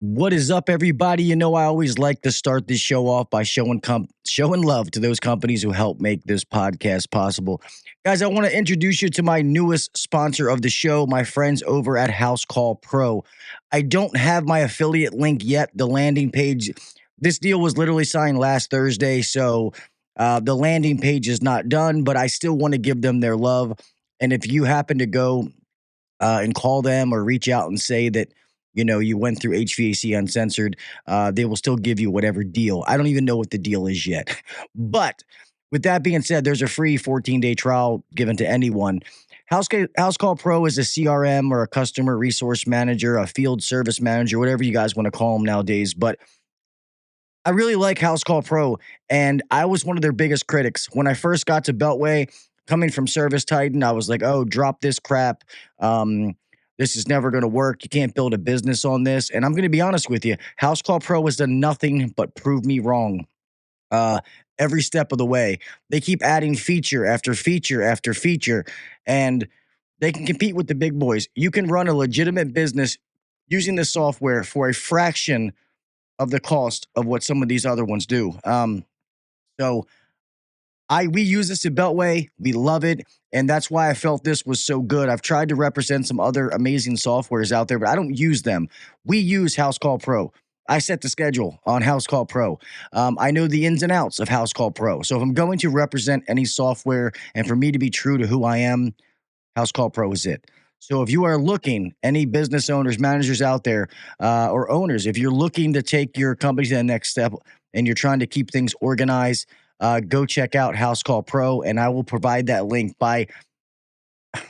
What is up, everybody? You know, I always like to start this show off by showing love to those companies who help make this podcast possible. Guys, I want to introduce you to my newest sponsor of the show, my friends over at HouseCall Pro. I don't have my affiliate link yet, the landing page. This deal was literally signed last Thursday, so the landing page is not done, but I still want to give them their love. And if you happen to go and call them or reach out and say that you went through HVAC Uncensored, they will still give you whatever deal. I don't even know what the deal is yet. But with that being said, there's a free 14-day trial given to anyone. HouseCall Pro is a CRM or a customer resource manager, a field service manager, whatever you guys want to call them nowadays. But I really like HouseCall Pro, and I was one of their biggest critics. When I first got to Beltway, coming from Service Titan, I was like, oh, drop this crap. This is never going to work. You can't build a business on this. And I'm going to be honest with you. HouseCall Pro has done nothing but prove me wrong every step of the way. They keep adding feature after feature after feature, and they can compete with the big boys. You can run a legitimate business using this software for a fraction of the cost of what some of these other ones do. So we use this at Beltway. We love it. And that's why I felt this was so good. I've tried to represent some other amazing softwares out there, but I don't use them. We use HouseCall Pro. I set the schedule on HouseCall Pro. I know the ins and outs of HouseCall Pro. So if I'm going to represent any software and for me to be true to who I am, HouseCall Pro is it. So if you are looking, any business owners, managers out there, or owners, if you're looking to take your company to the next step and you're trying to keep things organized, go check out HouseCall Pro, and I will provide that link by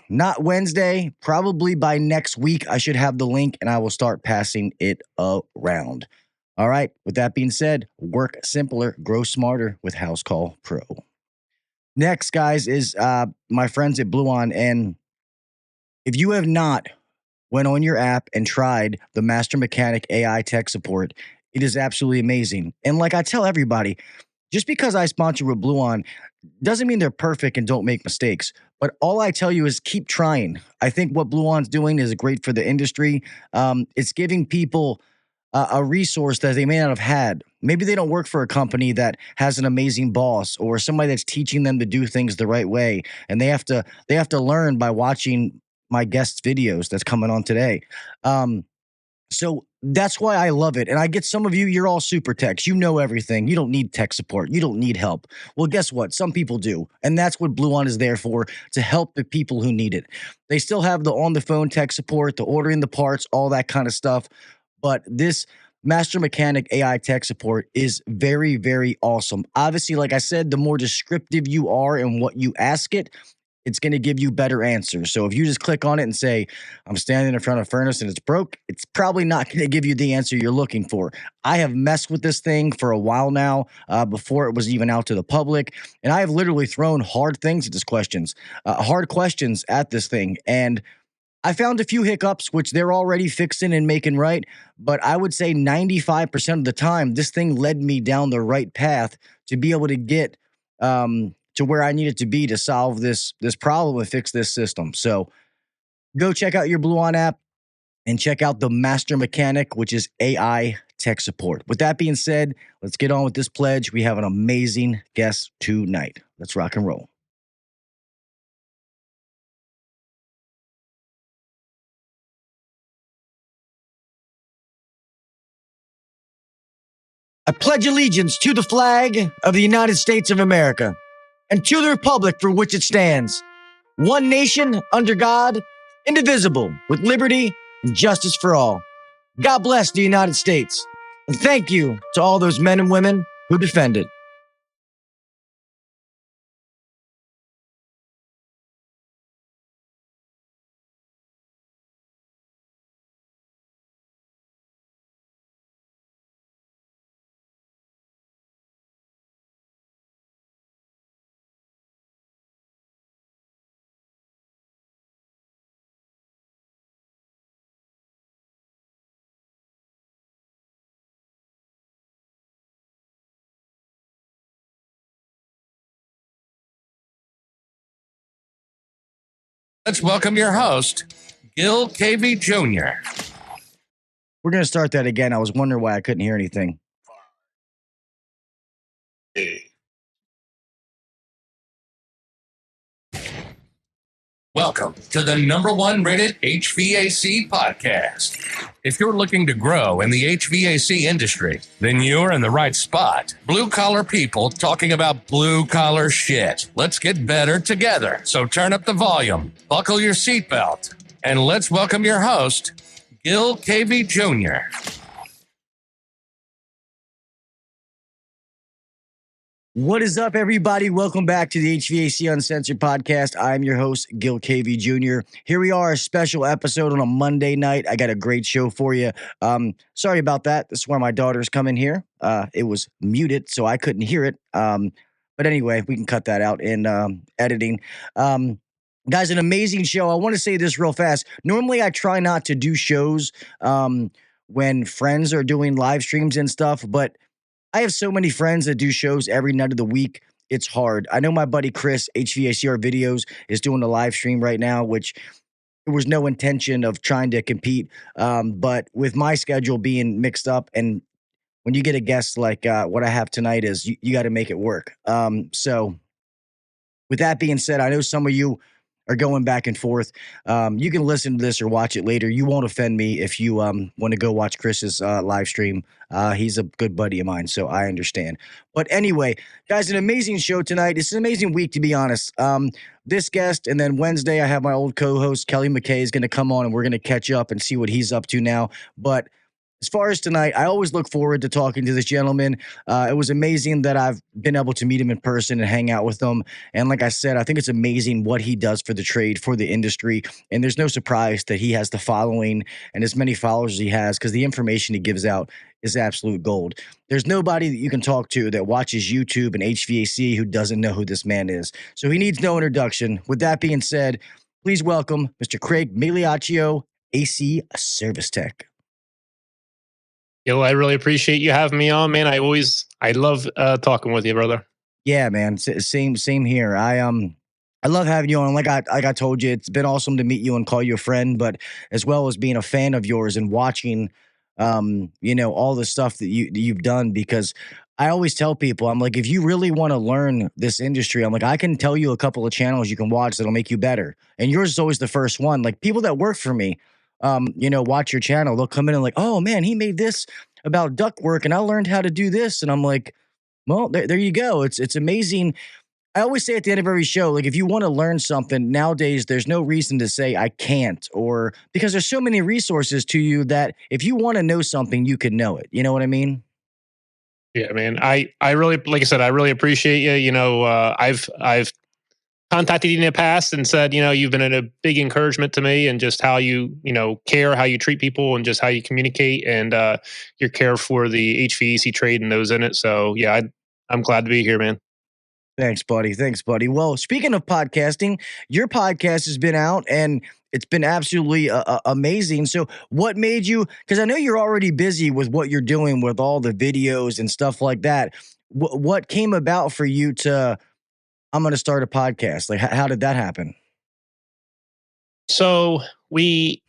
not Wednesday, probably by next week. I should have the link, and I will start passing it around. All right. With that being said, work simpler, grow smarter with HouseCall Pro. Next, guys, is my friends at Bluon, and if you have not went on your app and tried the Master Mechanic AI tech support, it is absolutely amazing. And like I tell everybody, just because I sponsor with Bluon doesn't mean they're perfect and don't make mistakes. But all I tell you is keep trying. I think what Bluon's doing is great for the industry. It's giving people a resource that they may not have had. Maybe they don't work for a company that has an amazing boss or somebody that's teaching them to do things the right way, and they have to learn by watching my guests' videos that's coming on today. So that's why I love it. And I get some of you, you're all super techs. You know everything. You don't need tech support. You don't need help. Well, guess what? Some people do. And that's what Bluon is there for, to help the people who need it. They still have the on-the-phone tech support, the ordering the parts, all that kind of stuff. But this Master Mechanic AI tech support is very, very awesome. Obviously, like I said, the more descriptive you are in what you ask it, it's going to give you better answers. So if you just click on it and say, I'm standing in front of a furnace and it's broke, it's probably not going to give you the answer you're looking for. I have messed with this thing for a while now, before it was even out to the public. And I have literally thrown hard questions at this thing. And I found a few hiccups, which they're already fixing and making right. But I would say 95% of the time, this thing led me down the right path to be able to get to where I needed to be to solve this problem and fix this system. So go check out your Bluon app and check out the Master Mechanic, which is AI tech support. With that being said, let's get on with this pledge. We have an amazing guest tonight. Let's rock and roll. I pledge allegiance to the flag of the United States of America and to the republic for which it stands, one nation under God, indivisible, with liberty and justice for all. God bless the United States, and thank you to all those men and women who defend it. Let's welcome your host, Gil KV Jr. We're going to start that again. I was wondering why I couldn't hear anything. Welcome to the #1 rated HVAC podcast. If you're looking to grow in the HVAC industry, then you're in the right spot. Blue collar people talking about blue collar shit. Let's get better together. So turn up the volume, buckle your seatbelt, and let's welcome your host, Gil Cavey Jr. What is up, everybody? Welcome back to the HVAC Uncensored podcast. I'm your host, Gil Cavey Jr. Here we are, a special episode on a Monday night. I got a great show for you. Sorry about that. This is where my daughter's coming here. It was muted, so I couldn't hear it. But anyway, we can cut that out in editing. Guys, an amazing show. I want to say this real fast. Normally, I try not to do shows when friends are doing live streams and stuff, but I have so many friends that do shows every night of the week. It's hard. I know my buddy Chris, HVACR Videos, is doing a live stream right now, which there was no intention of trying to compete. But with my schedule being mixed up, and when you get a guest like what I have tonight is, you got to make it work. So with that being said, I know some of you are going back and forth. You can listen to this or watch it later. You won't offend me if you want to go watch Chris's live stream. He's a good buddy of mine, so I understand. But anyway, guys, an amazing show tonight. It's an amazing week, to be honest. This guest, and then Wednesday, I have my old co-host, Kelly McKay, is going to come on, and we're going to catch up and see what he's up to now. But as far as tonight, I always look forward to talking to this gentleman. It was amazing that I've been able to meet him in person and hang out with him. And like I said, I think it's amazing what he does for the trade, for the industry. And there's no surprise that he has the following and as many followers as he has, because the information he gives out is absolute gold. There's nobody that you can talk to that watches YouTube and HVAC who doesn't know who this man is. So he needs no introduction. With that being said, please welcome Mr. Craig Migliaccio, AC Service Tech. Yo, I really appreciate you having me on, man. I love talking with you, brother. Yeah, man. Same here. I love having you on. Like I told you, it's been awesome to meet you and call you a friend, but as well as being a fan of yours and watching, all the stuff that you've done. Because I always tell people, I'm like, if you really want to learn this industry, I'm like, I can tell you a couple of channels you can watch that'll make you better. And yours is always the first one. Like people that work for me, watch your channel. They'll come in and like, oh man, he made this about ductwork, and I learned how to do this. And I'm like, well, there you go. It's amazing. I always say at the end of every show, like if you want to learn something nowadays, there's no reason to say I can't, or because there's so many resources to you that if you want to know something, you can know it. You know what I mean? Yeah, man. I really, like I said, I really appreciate you. I've contacted you in the past and said, you've been a big encouragement to me, and just how you care, how you treat people, and just how you communicate, and your care for the HVAC trade and those in it. So yeah, I'm glad to be here, man. Thanks, buddy. Well, speaking of podcasting, your podcast has been out and it's been absolutely amazing. So what made you, because I know you're already busy with what you're doing with all the videos and stuff like that. What came about for you to, I'm going to start a podcast? Like, how did that happen? So we,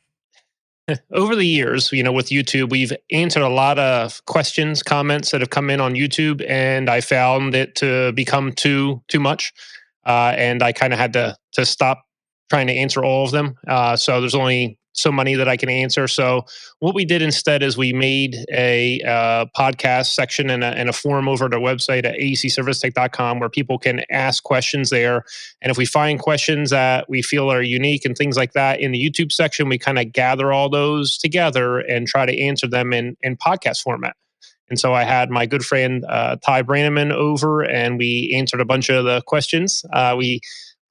over the years, with YouTube, we've answered a lot of questions, comments that have come in on YouTube, and I found it to become too much, and I kind of had to stop trying to answer all of them. So there's only so many that I can answer. So what we did instead is we made a podcast section and a forum over at our website at acservicetech.com, where people can ask questions there. And if we find questions that we feel are unique and things like that in the YouTube section, we kind of gather all those together and try to answer them in podcast format. And so I had my good friend Ty Brannaman over, and we answered a bunch of the questions. We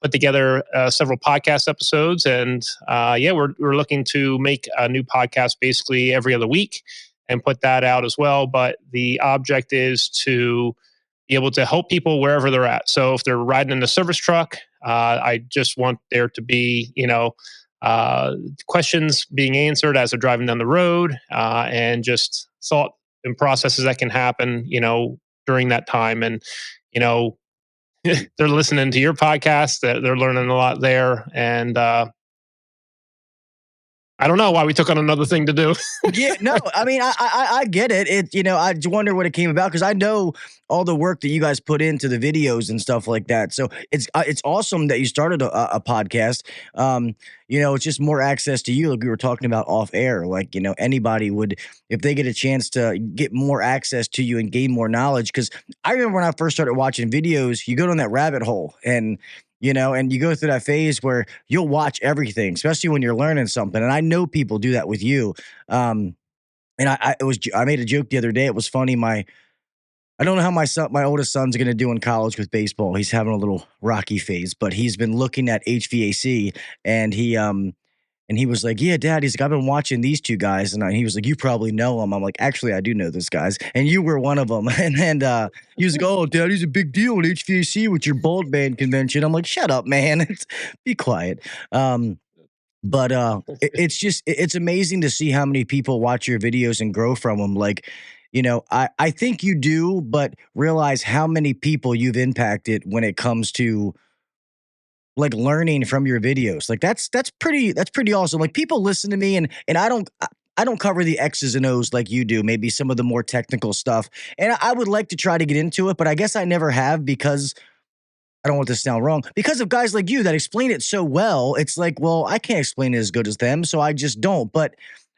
put together several podcast episodes, and we're looking to make a new podcast basically every other week and put that out as well. But the object is to be able to help people wherever they're at. So if they're riding in a service truck, I just want there to be, questions being answered as they're driving down the road, and just thought and processes that can happen, during that time. And, they're listening to your podcast, they're learning a lot there. And I don't know why we took on another thing to do. Yeah, no, I mean, I get it. I just wonder what it came about because I know all the work that you guys put into the videos and stuff like that. So it's awesome that you started a podcast. It's just more access to you, like we were talking about off air. Like, anybody would, if they get a chance to get more access to you and gain more knowledge. Because I remember when I first started watching videos, you go down that rabbit hole and you go through that phase where you'll watch everything, especially when you're learning something. And I know people do that with you. And I made a joke the other day. It was funny. I don't know how my oldest son's going to do in college with baseball. He's having a little rocky phase, but he's been looking at HVAC and he was like, "Yeah, Dad." He's like, "I've been watching these two guys," and he was like, "You probably know them." I'm like, "Actually, I do know those guys, and you were one of them." And he was like, "Oh, Daddy's a big deal in HVAC with your bald man convention." I'm like, "Shut up, man. Be quiet." It's amazing to see how many people watch your videos and grow from them. Like, I think you do, but realize how many people you've impacted when it comes to like learning from your videos. Like that's pretty awesome. Like people listen to me and I don't cover the X's and O's like you do, maybe some of the more technical stuff. And I would like to try to get into it, but I guess I never have because I don't want this to sound wrong. Because of guys like you that explain it so well, it's like, well, I can't explain it as good as them, so I just don't. But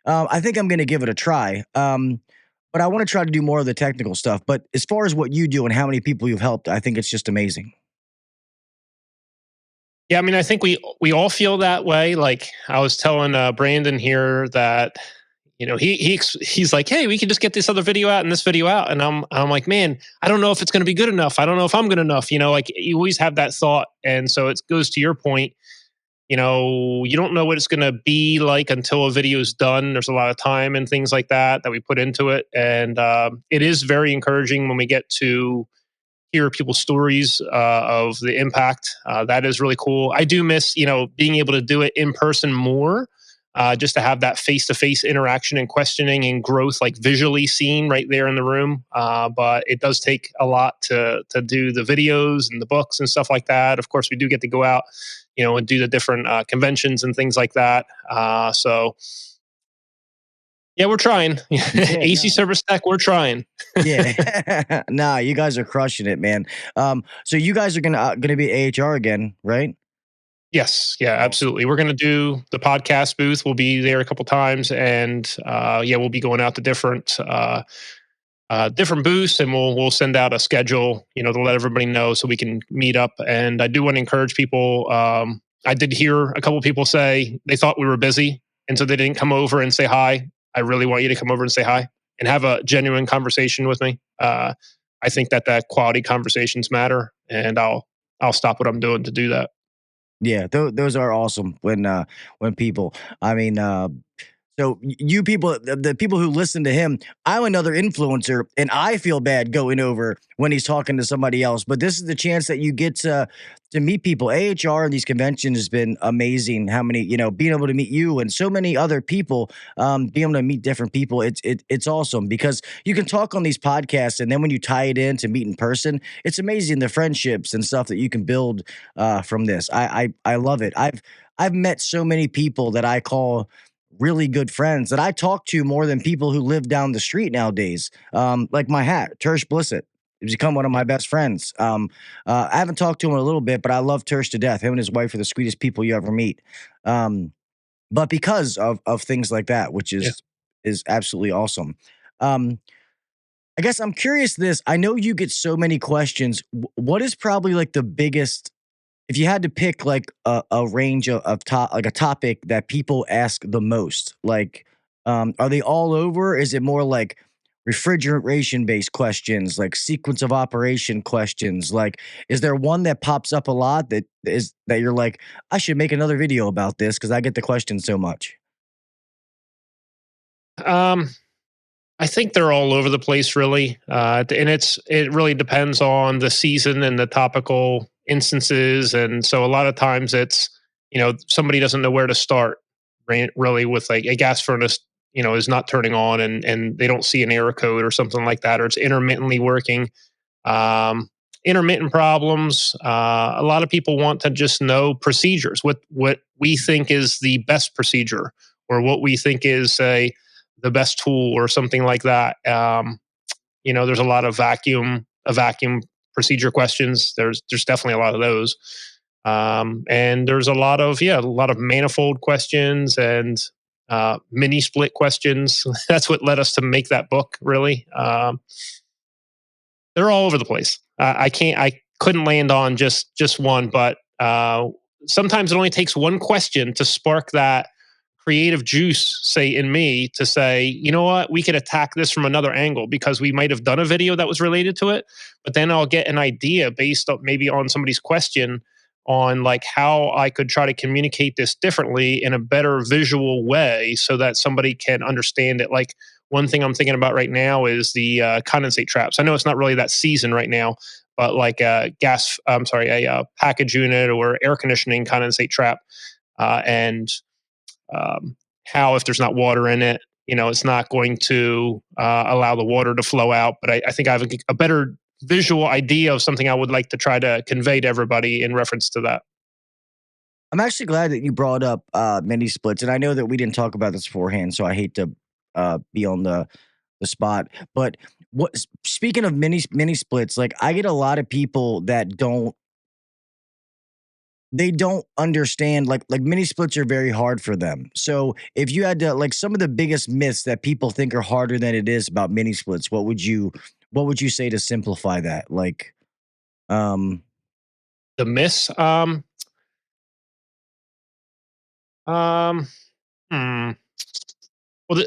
I think I'm going to give it a try. But I want to try to do more of the technical stuff. But as far as what you do and how many people you've helped, I think it's just amazing. Yeah, I mean, I think we all feel that way. Like I was telling Brandon here that he's like, hey, we could just get this other video out and this video out, and I'm like, man, I don't know if it's going to be good enough. I don't know if I'm good enough. Like you always have that thought, and so it goes to your point. You don't know what it's going to be like until a video is done. There's a lot of time and things like that we put into it, and it is very encouraging when we get to hear people's stories of the impact. That is really cool. I do miss, being able to do it in person more, just to have that face-to-face interaction and questioning and growth, like visually seen right there in the room. But it does take a lot to do the videos and the books and stuff like that. Of course, we do get to go out, and do the different conventions and things like that. So yeah, we're trying. AC Service Tech, we're trying. Yeah. Nah, you guys are crushing it, man. So you guys are gonna be AHR again, right? Yes, yeah, Awesome. absolutely. We're going to do the podcast booth. We'll be there a couple times, and we'll be going out to different booths, and we'll send out a schedule, to let everybody know so we can meet up. And I do want to encourage people. I did hear a couple people say they thought we were busy, and so they didn't come over and say hi. I really want you to come over and say hi and have a genuine conversation with me. I think that quality conversations matter, and I'll stop what I'm doing to do that. Yeah, those are awesome when people. I mean, so you people, the people who listen to him, I'm another influencer, and I feel bad going over when he's talking to somebody else. But this is the chance that you get to meet people. AHR and these conventions has been amazing. How many, being able to meet you and so many other people, being able to meet different people. It's awesome because you can talk on these podcasts, and then when you tie it in to meet in person, it's amazing the friendships and stuff that you can build from this. I love it. I've met so many people that I call really good friends that I talk to more than people who live down the street nowadays. Like my hat, Tersh Blissett. He's become one of my best friends. I haven't talked to him in a little bit, but I love Tersh to death. Him and his wife are the sweetest people you ever meet. But because of things like that, which Yeah. is absolutely awesome. I guess I'm curious this. I know you get so many questions. What is probably like the biggest, if you had to pick like a range of like a topic that people ask the most, like, are they all over? Is it more like refrigeration based questions, like sequence of operation questions? Like, is there one that pops up a lot that you're like, I should make another video about this because I get the question so much? Um, I think they're all over the place, really, and it really depends on the season and the topical instances. And so, a lot of times, it's somebody doesn't know where to start, really, with like a gas furnace, is not turning on, and they don't see an error code or something like that, or it's intermittently working. Um, Intermittent problems. A lot of people want to just know procedures, what we think is the best procedure, or what we think is, say, the best tool or something like that. There's a lot of vacuum procedure questions. There's definitely a lot of those. And there's a lot of manifold questions and mini split questions. That's what led us to make that book, really. They're all over the place. I couldn't land on just one, but sometimes it only takes one question to spark that creative juice, say, in me, to say, you know what, we could attack this from another angle, because we might have done a video that was related to it, but then I'll get an idea based on maybe on somebody's question on like how I could try to communicate this differently in a better visual way so that somebody can understand it. Like, one thing I'm thinking about right now is the condensate traps. I know it's not really that season right now, but like a package unit or air conditioning condensate trap, and how, if there's not water in it, it's not going to allow the water to flow out. But I think I have a better visual idea of something I would like to try to convey to everybody in reference to that. I'm actually glad that you brought up mini splits, and I know that we didn't talk about this beforehand, so I hate to be on the spot. But speaking of mini splits, like I get a lot of people that don't understand, like mini splits are very hard for them. So if you had to, like, some of the biggest myths that people think are harder than it is about mini splits, what would you say to simplify that? Like, The myths. Hmm. Well,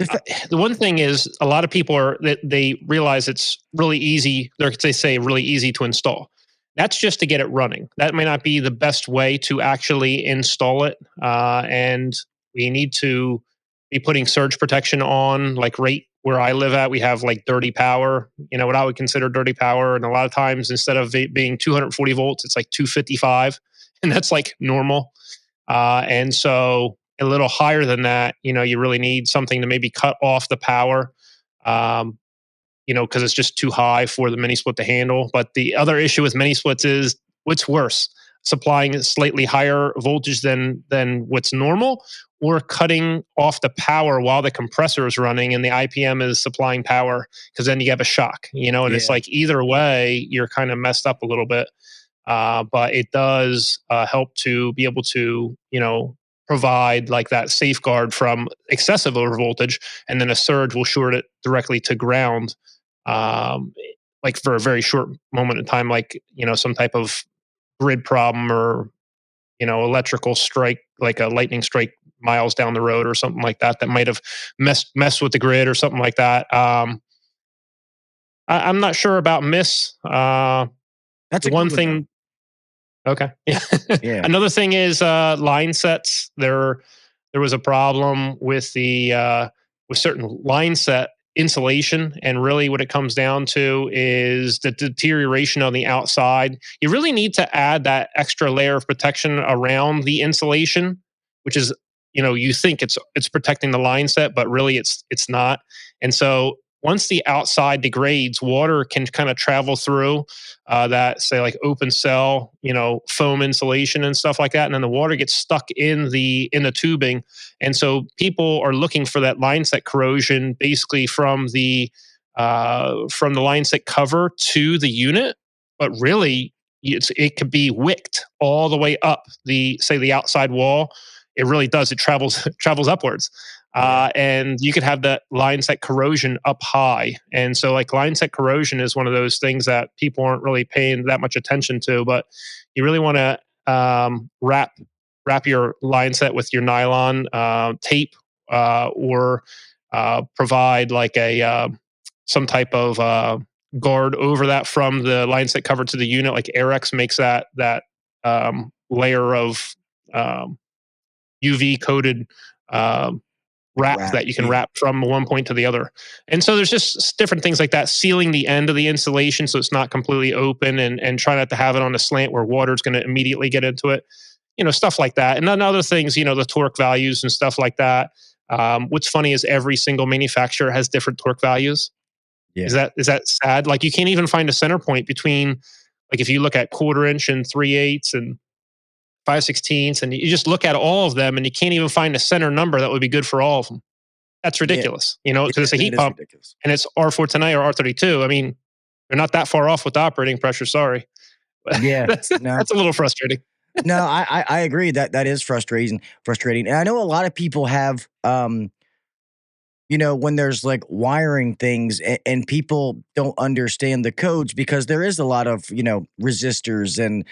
the one thing is, a lot of people they realize it's really easy. They say really easy to install. That's just to get it running. That may not be the best way to actually install it. And we need to be putting surge protection on. Like, right where I live at, we have like dirty power. What I would consider dirty power, and a lot of times instead of it being 240 volts, it's like 255, and that's like normal. And so a little higher than that, you really need something to maybe cut off the power, because it's just too high for the mini split to handle. But the other issue with mini splits is, what's worse, supplying a slightly higher voltage than what's normal, or cutting off the power while the compressor is running and the IPM is supplying power, because then you have a shock, and it's like, either way, you're kind of messed up a little bit. But it does help to be able to, provide like that safeguard from excessive overvoltage, and then a surge will short it directly to ground, like for a very short moment in time, like, some type of grid problem, or, electrical strike, like a lightning strike miles down the road or something like that, that might have messed with the grid or something like that. I'm not sure about miss. that's one thing. Okay. Yeah. Another thing is line sets. There was a problem with with certain line set insulation, and really what it comes down to is the deterioration on the outside. You really need to add that extra layer of protection around the insulation, which is, you think it's protecting the line set, but really it's not. And so once the outside degrades, water can kind of travel through that, say, like open cell, foam insulation and stuff like that, and then the water gets stuck in the tubing. And so people are looking for that line set corrosion, basically from the line set cover to the unit, but really it could be wicked all the way up the outside wall. It really does. It travels upwards. And you could have that line set corrosion up high. And so, like, line set corrosion is one of those things that people aren't really paying that much attention to, but you really want to wrap your line set with your nylon tape, or provide like a some type of guard over that from the line set cover to the unit. Like Airex makes that layer of UV coated wrap that you can wrap from one point to the other. And so there's just different things like that, sealing the end of the insulation so it's not completely open, and try not to have it on a slant where water is going to immediately get into it, stuff like that. And then other things, the torque values and stuff like that. What's funny is every single manufacturer has different torque values. Yeah. Is that sad? Like, you can't even find a center point between, like, if you look at 1/4 inch and 3/8 and 5/16, and you just look at all of them and you can't even find a center number that would be good for all of them. That's ridiculous, because it's a heat pump ridiculous. and it's R410A or R32. I mean, they're not that far off with the operating pressure. Sorry. Yeah, that's a little frustrating. No, I agree that is frustrating. And I know a lot of people have, when there's like wiring things and people don't understand the codes because there is a lot of, resistors and,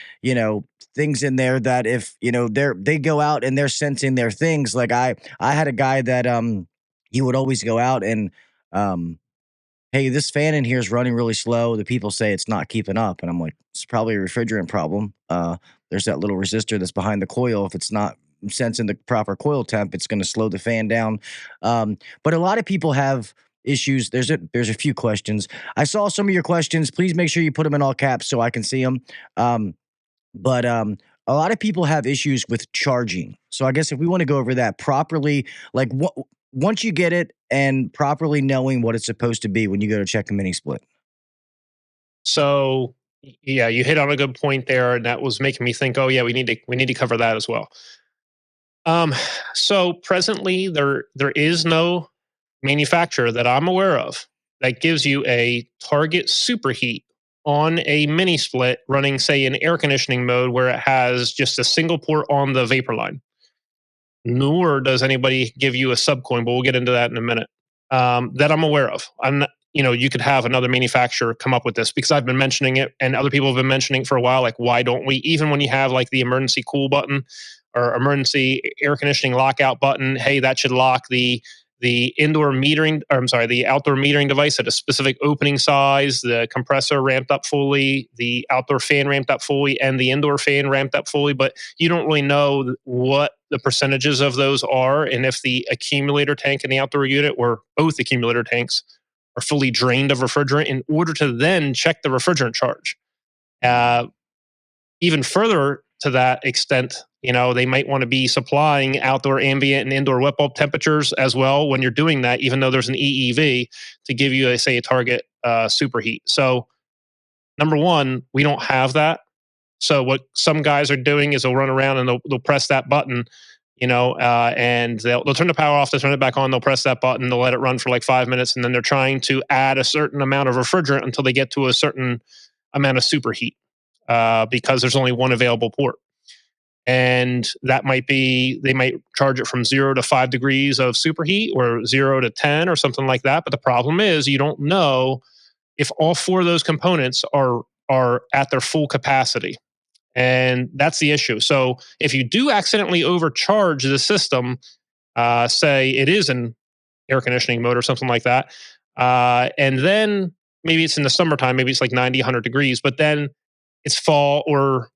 things in there that if, they go out and they're sensing their things. Like I had a guy that, he would always go out and, hey, this fan in here is running really slow. The people say it's not keeping up. And I'm like, it's probably a refrigerant problem. There's that little resistor that's behind the coil. If it's not sensing the proper coil temp, it's going to slow the fan down. But a lot of people have issues. There's a few questions. I saw some of your questions. Please make sure you put them in all caps so I can see them. But a lot of people have issues with charging. So I guess if we want to go over that properly, like once you get it and properly knowing what it's supposed to be when you go to check a mini split. So yeah, you hit on a good point there, and that was making me think, oh yeah, we need to cover that as well. So presently there is no manufacturer that I'm aware of that gives you a target superheat on a mini split running, say, in air conditioning mode where it has just a single port on the vapor line. Nor does anybody give you a subcoin, but we'll get into that in a minute. That I'm aware of. I'm not, you could have another manufacturer come up with this because I've been mentioning it and other people have been mentioning it for a while. Like, why don't we? Even when you have like the emergency cool button or emergency air conditioning lockout button, hey, that should lock the indoor metering, or I'm sorry, the outdoor metering device at a specific opening size, the compressor ramped up fully, the outdoor fan ramped up fully, and the indoor fan ramped up fully. But you don't really know what the percentages of those are, and if the accumulator tank in the outdoor unit or both accumulator tanks are fully drained of refrigerant in order to then check the refrigerant charge. Even further to that extent, they might want to be supplying outdoor ambient and indoor wet bulb temperatures as well when you're doing that, even though there's an EEV to give you, a target superheat. So, number one, we don't have that. So what some guys are doing is they'll run around and they'll press that button, and they'll turn the power off, they'll turn it back on, they'll press that button, they'll let it run for like 5 minutes, and then they're trying to add a certain amount of refrigerant until they get to a certain amount of superheat because there's only one available port. And that might be, they might charge it from 0 to 5 degrees of superheat or 0 to 10 or something like that. But the problem is you don't know if all 4 of those components are at their full capacity. And that's the issue. So if you do accidentally overcharge the system, say it is in air conditioning mode or something like that, and then maybe it's in the summertime, maybe it's like 90, 100 degrees, but then it's fall or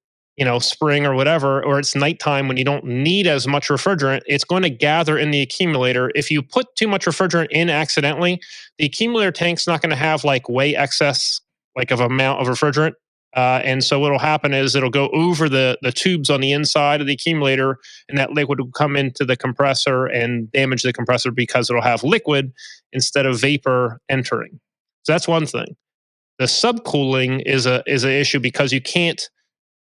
spring or whatever, or it's nighttime when you don't need as much refrigerant, it's going to gather in the accumulator. If you put too much refrigerant in accidentally, the accumulator tank's not going to have like way excess like of amount of refrigerant. And so what'll happen is it'll go over the tubes on the inside of the accumulator, and that liquid will come into the compressor and damage the compressor because it'll have liquid instead of vapor entering. So that's one thing. The subcooling is an issue because you can't.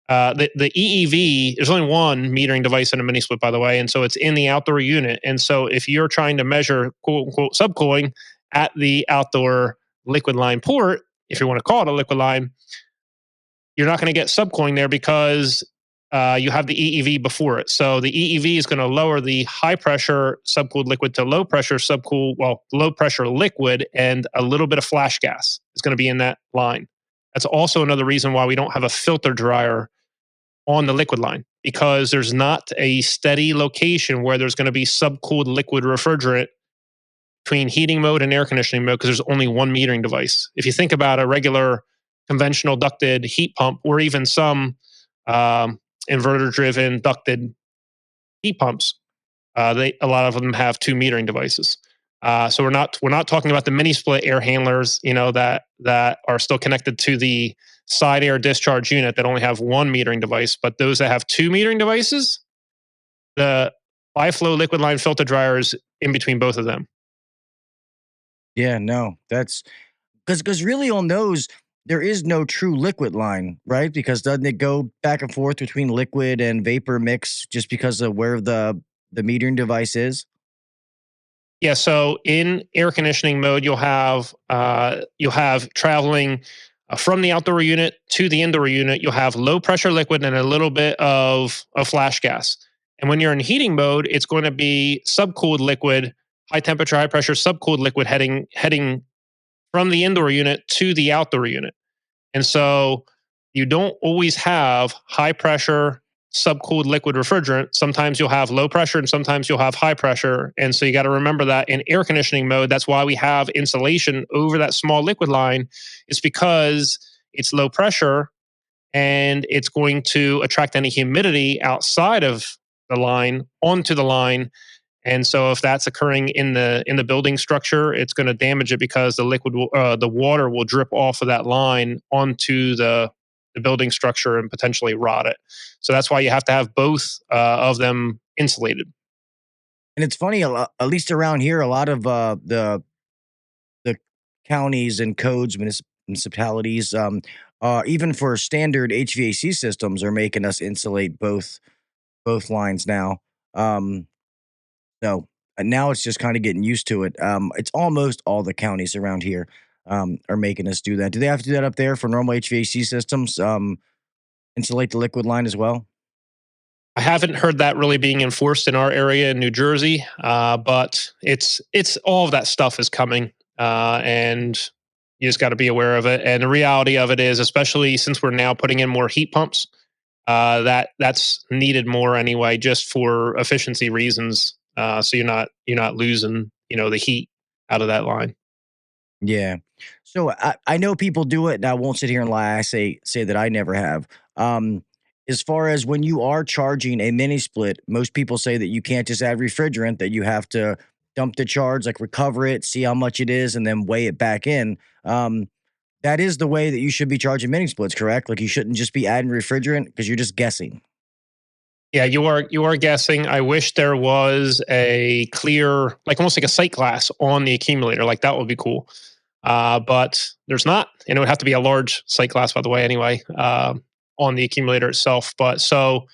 The EEV, there's only one metering device in a mini split, by the way, and so it's in the outdoor unit. And so if you're trying to measure quote unquote subcooling at the outdoor liquid line port, if you want to call it a liquid line, you're not going to get subcooling there because you have the EEV before it. So the EEV is going to lower the high pressure subcooled liquid to low pressure low pressure liquid, and a little bit of flash gas is going to be in that line. That's also another reason why we don't have a filter dryer on the liquid line, because there's not a steady location where there's going to be subcooled liquid refrigerant between heating mode and air conditioning mode, because there's only one metering device. If you think about a regular conventional ducted heat pump, or even some inverter-driven ducted heat pumps, a lot of them have 2 metering devices. So we're not talking about the mini split air handlers, that are still connected to the side air discharge unit that only have 1 metering device, but those that have 2 metering devices, the bi-flow liquid line filter dryer is in between both of them. Yeah, no, that's because really on those, there is no true liquid line, right? Because doesn't it go back and forth between liquid and vapor mix just because of where the metering device is? Yeah, so in air conditioning mode, you'll have traveling from the outdoor unit to the indoor unit. You'll have low pressure liquid and a little bit of flash gas. And when you're in heating mode, it's going to be subcooled liquid, high temperature, high pressure subcooled liquid heading from the indoor unit to the outdoor unit. And so you don't always have high pressure subcooled liquid refrigerant. Sometimes you'll have low pressure and sometimes you'll have high pressure. And so you got to remember that in air conditioning mode, that's why we have insulation over that small liquid line. It's because it's low pressure and it's going to attract any humidity outside of the line onto the line. And so if that's occurring in the building structure, it's going to damage it because the water will drip off of that line onto the building structure and potentially rot it. So that's why you have to have both of them insulated. And it's funny, at least around here, a lot of the counties and codes, municipalities, even for standard HVAC systems, are making us insulate both lines now. Um, so now it's just kind of getting used to it. It's almost all the counties around here are making us do that. Do they have to do that up there for normal HVAC systems? Insulate the liquid line as well? I haven't heard that really being enforced in our area in New Jersey, but it's all of that stuff is coming, and you just got to be aware of it. And the reality of it is, especially since we're now putting in more heat pumps, that's needed more anyway, just for efficiency reasons. So you're not losing the heat out of that line. Yeah. So I know people do it, and I won't sit here and lie. I say that I never have. As far as when you are charging a mini split, most people say that you can't just add refrigerant; that you have to dump the charge, like recover it, see how much it is, and then weigh it back in. That is the way that you should be charging mini splits, correct? Like you shouldn't just be adding refrigerant because you're just guessing. Yeah, you are guessing. I wish there was a clear, like almost like a sight glass on the accumulator. Like that would be cool. But there's not, and it would have to be a large sight glass, by the way, anyway, on the accumulator itself. But so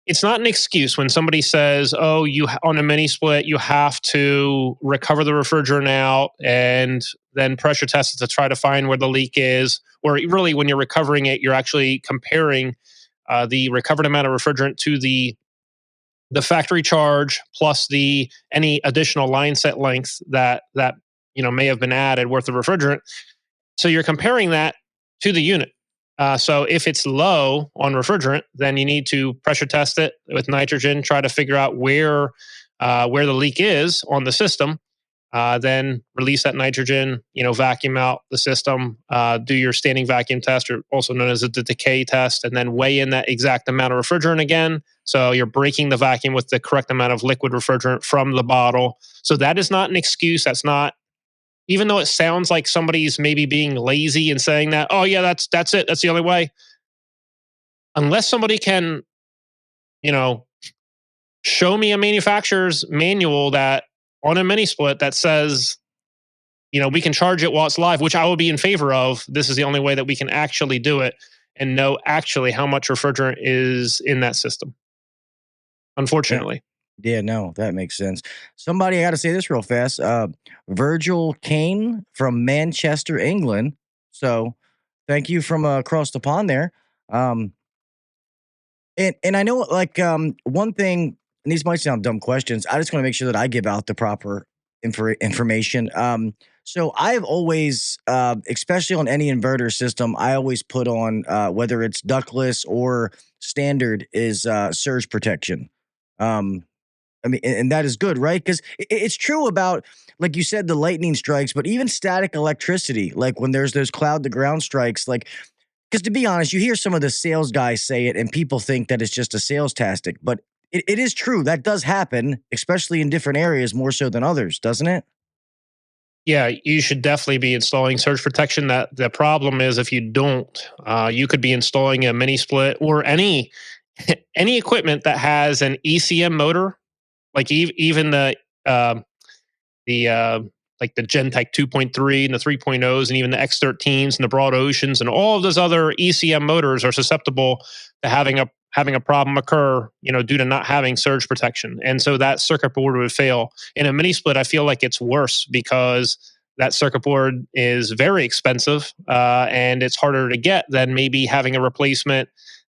it's not an excuse when somebody says, "Oh, on a mini split, you have to recover the refrigerant out and then pressure test it to try to find where the leak is." Or really, when you're recovering it, you're actually comparing the recovered amount of refrigerant to the factory charge plus the any additional line set length that may have been added worth of refrigerant. So you're comparing that to the unit. So if it's low on refrigerant, then you need to pressure test it with nitrogen, try to figure out where the leak is on the system. Then release that nitrogen, vacuum out the system, do your standing vacuum test, or also known as the decay test, and then weigh in that exact amount of refrigerant again. So you're breaking the vacuum with the correct amount of liquid refrigerant from the bottle. So that is not an excuse. That's not, even though it sounds like somebody's maybe being lazy and saying that, oh yeah, that's it. That's the only way. Unless somebody can, you know, show me a manufacturer's manual that on a mini split that says, we can charge it while it's live, which I would be in favor of. This is the only way that we can actually do it and know actually how much refrigerant is in that system. Unfortunately. Yeah, no, that makes sense. Somebody, I got to say this real fast. Virgil Kane from Manchester, England. So thank you from across the pond there. Um, and I know, like, one thing, and these might sound dumb questions. I just want to make sure that I give out the proper information. So I've always, especially on any inverter system, I always put on, whether it's ductless or standard, is surge protection. Um, I mean, and that is good, right? Because it's true about, like you said, the lightning strikes, but even static electricity, like when there's those cloud to ground strikes, like, because to be honest, you hear some of the sales guys say it and people think that it's just a sales tactic, but it is true. That does happen, especially in different areas more so than others, doesn't it? Yeah, you should definitely be installing surge protection. That the problem is if you don't, you could be installing a mini split or any any equipment that has an ECM motor, like even the like the Gentech 2.3 and the 3.0s and even the X13s and the Broad Oceans and all of those other ECM motors are susceptible to having a problem occur, due to not having surge protection. And so that circuit board would fail. In a mini split, I feel like it's worse because that circuit board is very expensive and it's harder to get than maybe having a replacement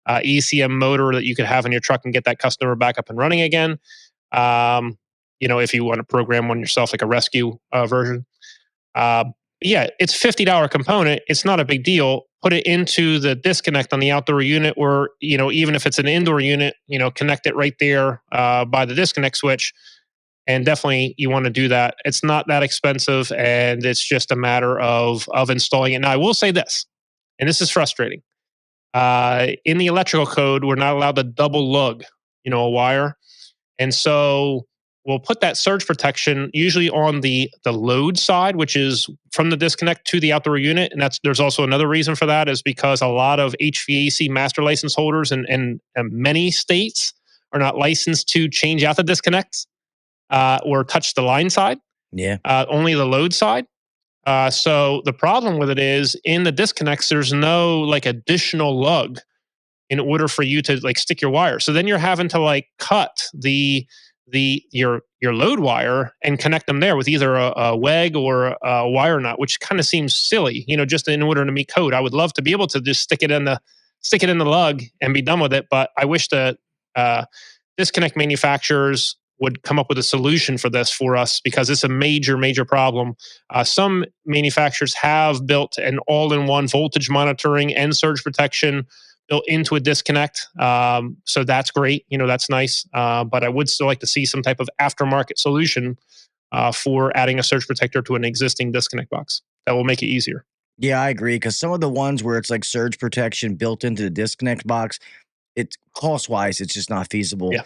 ECM motor that you could have in your truck and get that customer back up and running again. If you want to program one yourself, like a rescue version. Yeah, it's $50 component. It's not a big deal. Put it into the disconnect on the outdoor unit, or even if it's an indoor unit, connect it right there by the disconnect switch. And definitely, you want to do that. It's not that expensive, and it's just a matter of installing it. Now, I will say this, and this is frustrating. In the electrical code, we're not allowed to double lug, a wire, and so we'll put that surge protection usually on the load side, which is from the disconnect to the outdoor unit. And there's also another reason for that, is because a lot of HVAC master license holders in many states are not licensed to change out the disconnects or touch the line side. Yeah. Only the load side. So the problem with it is, in the disconnects, there's no additional lug in order for you to stick your wire. So then you're having to cut your load wire and connect them there with either a WEG or a wire nut, which kind of seems silly, just in order to meet code. I would love to be able to just stick it in the lug and be done with it, but I wish the disconnect manufacturers would come up with a solution for this for us, because it's a major, major problem. Some manufacturers have built an all-in-one voltage monitoring and surge protection built into a disconnect. So that's great. That's nice. But I would still like to see some type of aftermarket solution for adding a surge protector to an existing disconnect box. That will make it easier. Yeah, I agree. Because some of the ones where it's like surge protection built into the disconnect box, it's cost-wise, it's just not feasible. Yeah.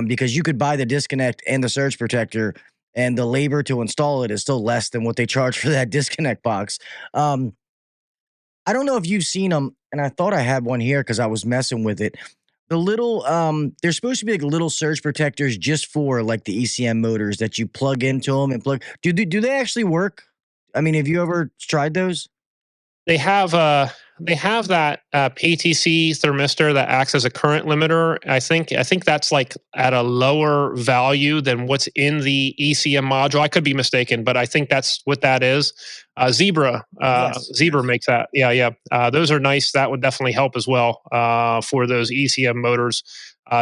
Because you could buy the disconnect and the surge protector, and the labor to install it is still less than what they charge for that disconnect box. I don't know if you've seen them, and I thought I had one here because I was messing with it. The little, they're supposed to be like little surge protectors just for like the ECM motors that you plug into them and plug. Do they actually work? I mean, have you ever tried those? They have that PTC thermistor that acts as a current limiter. I think that's at a lower value than what's in the ECM module. I could be mistaken, but I think that's what that is. Zebra makes that. Yeah. Those are nice. That would definitely help as well for those ECM motors.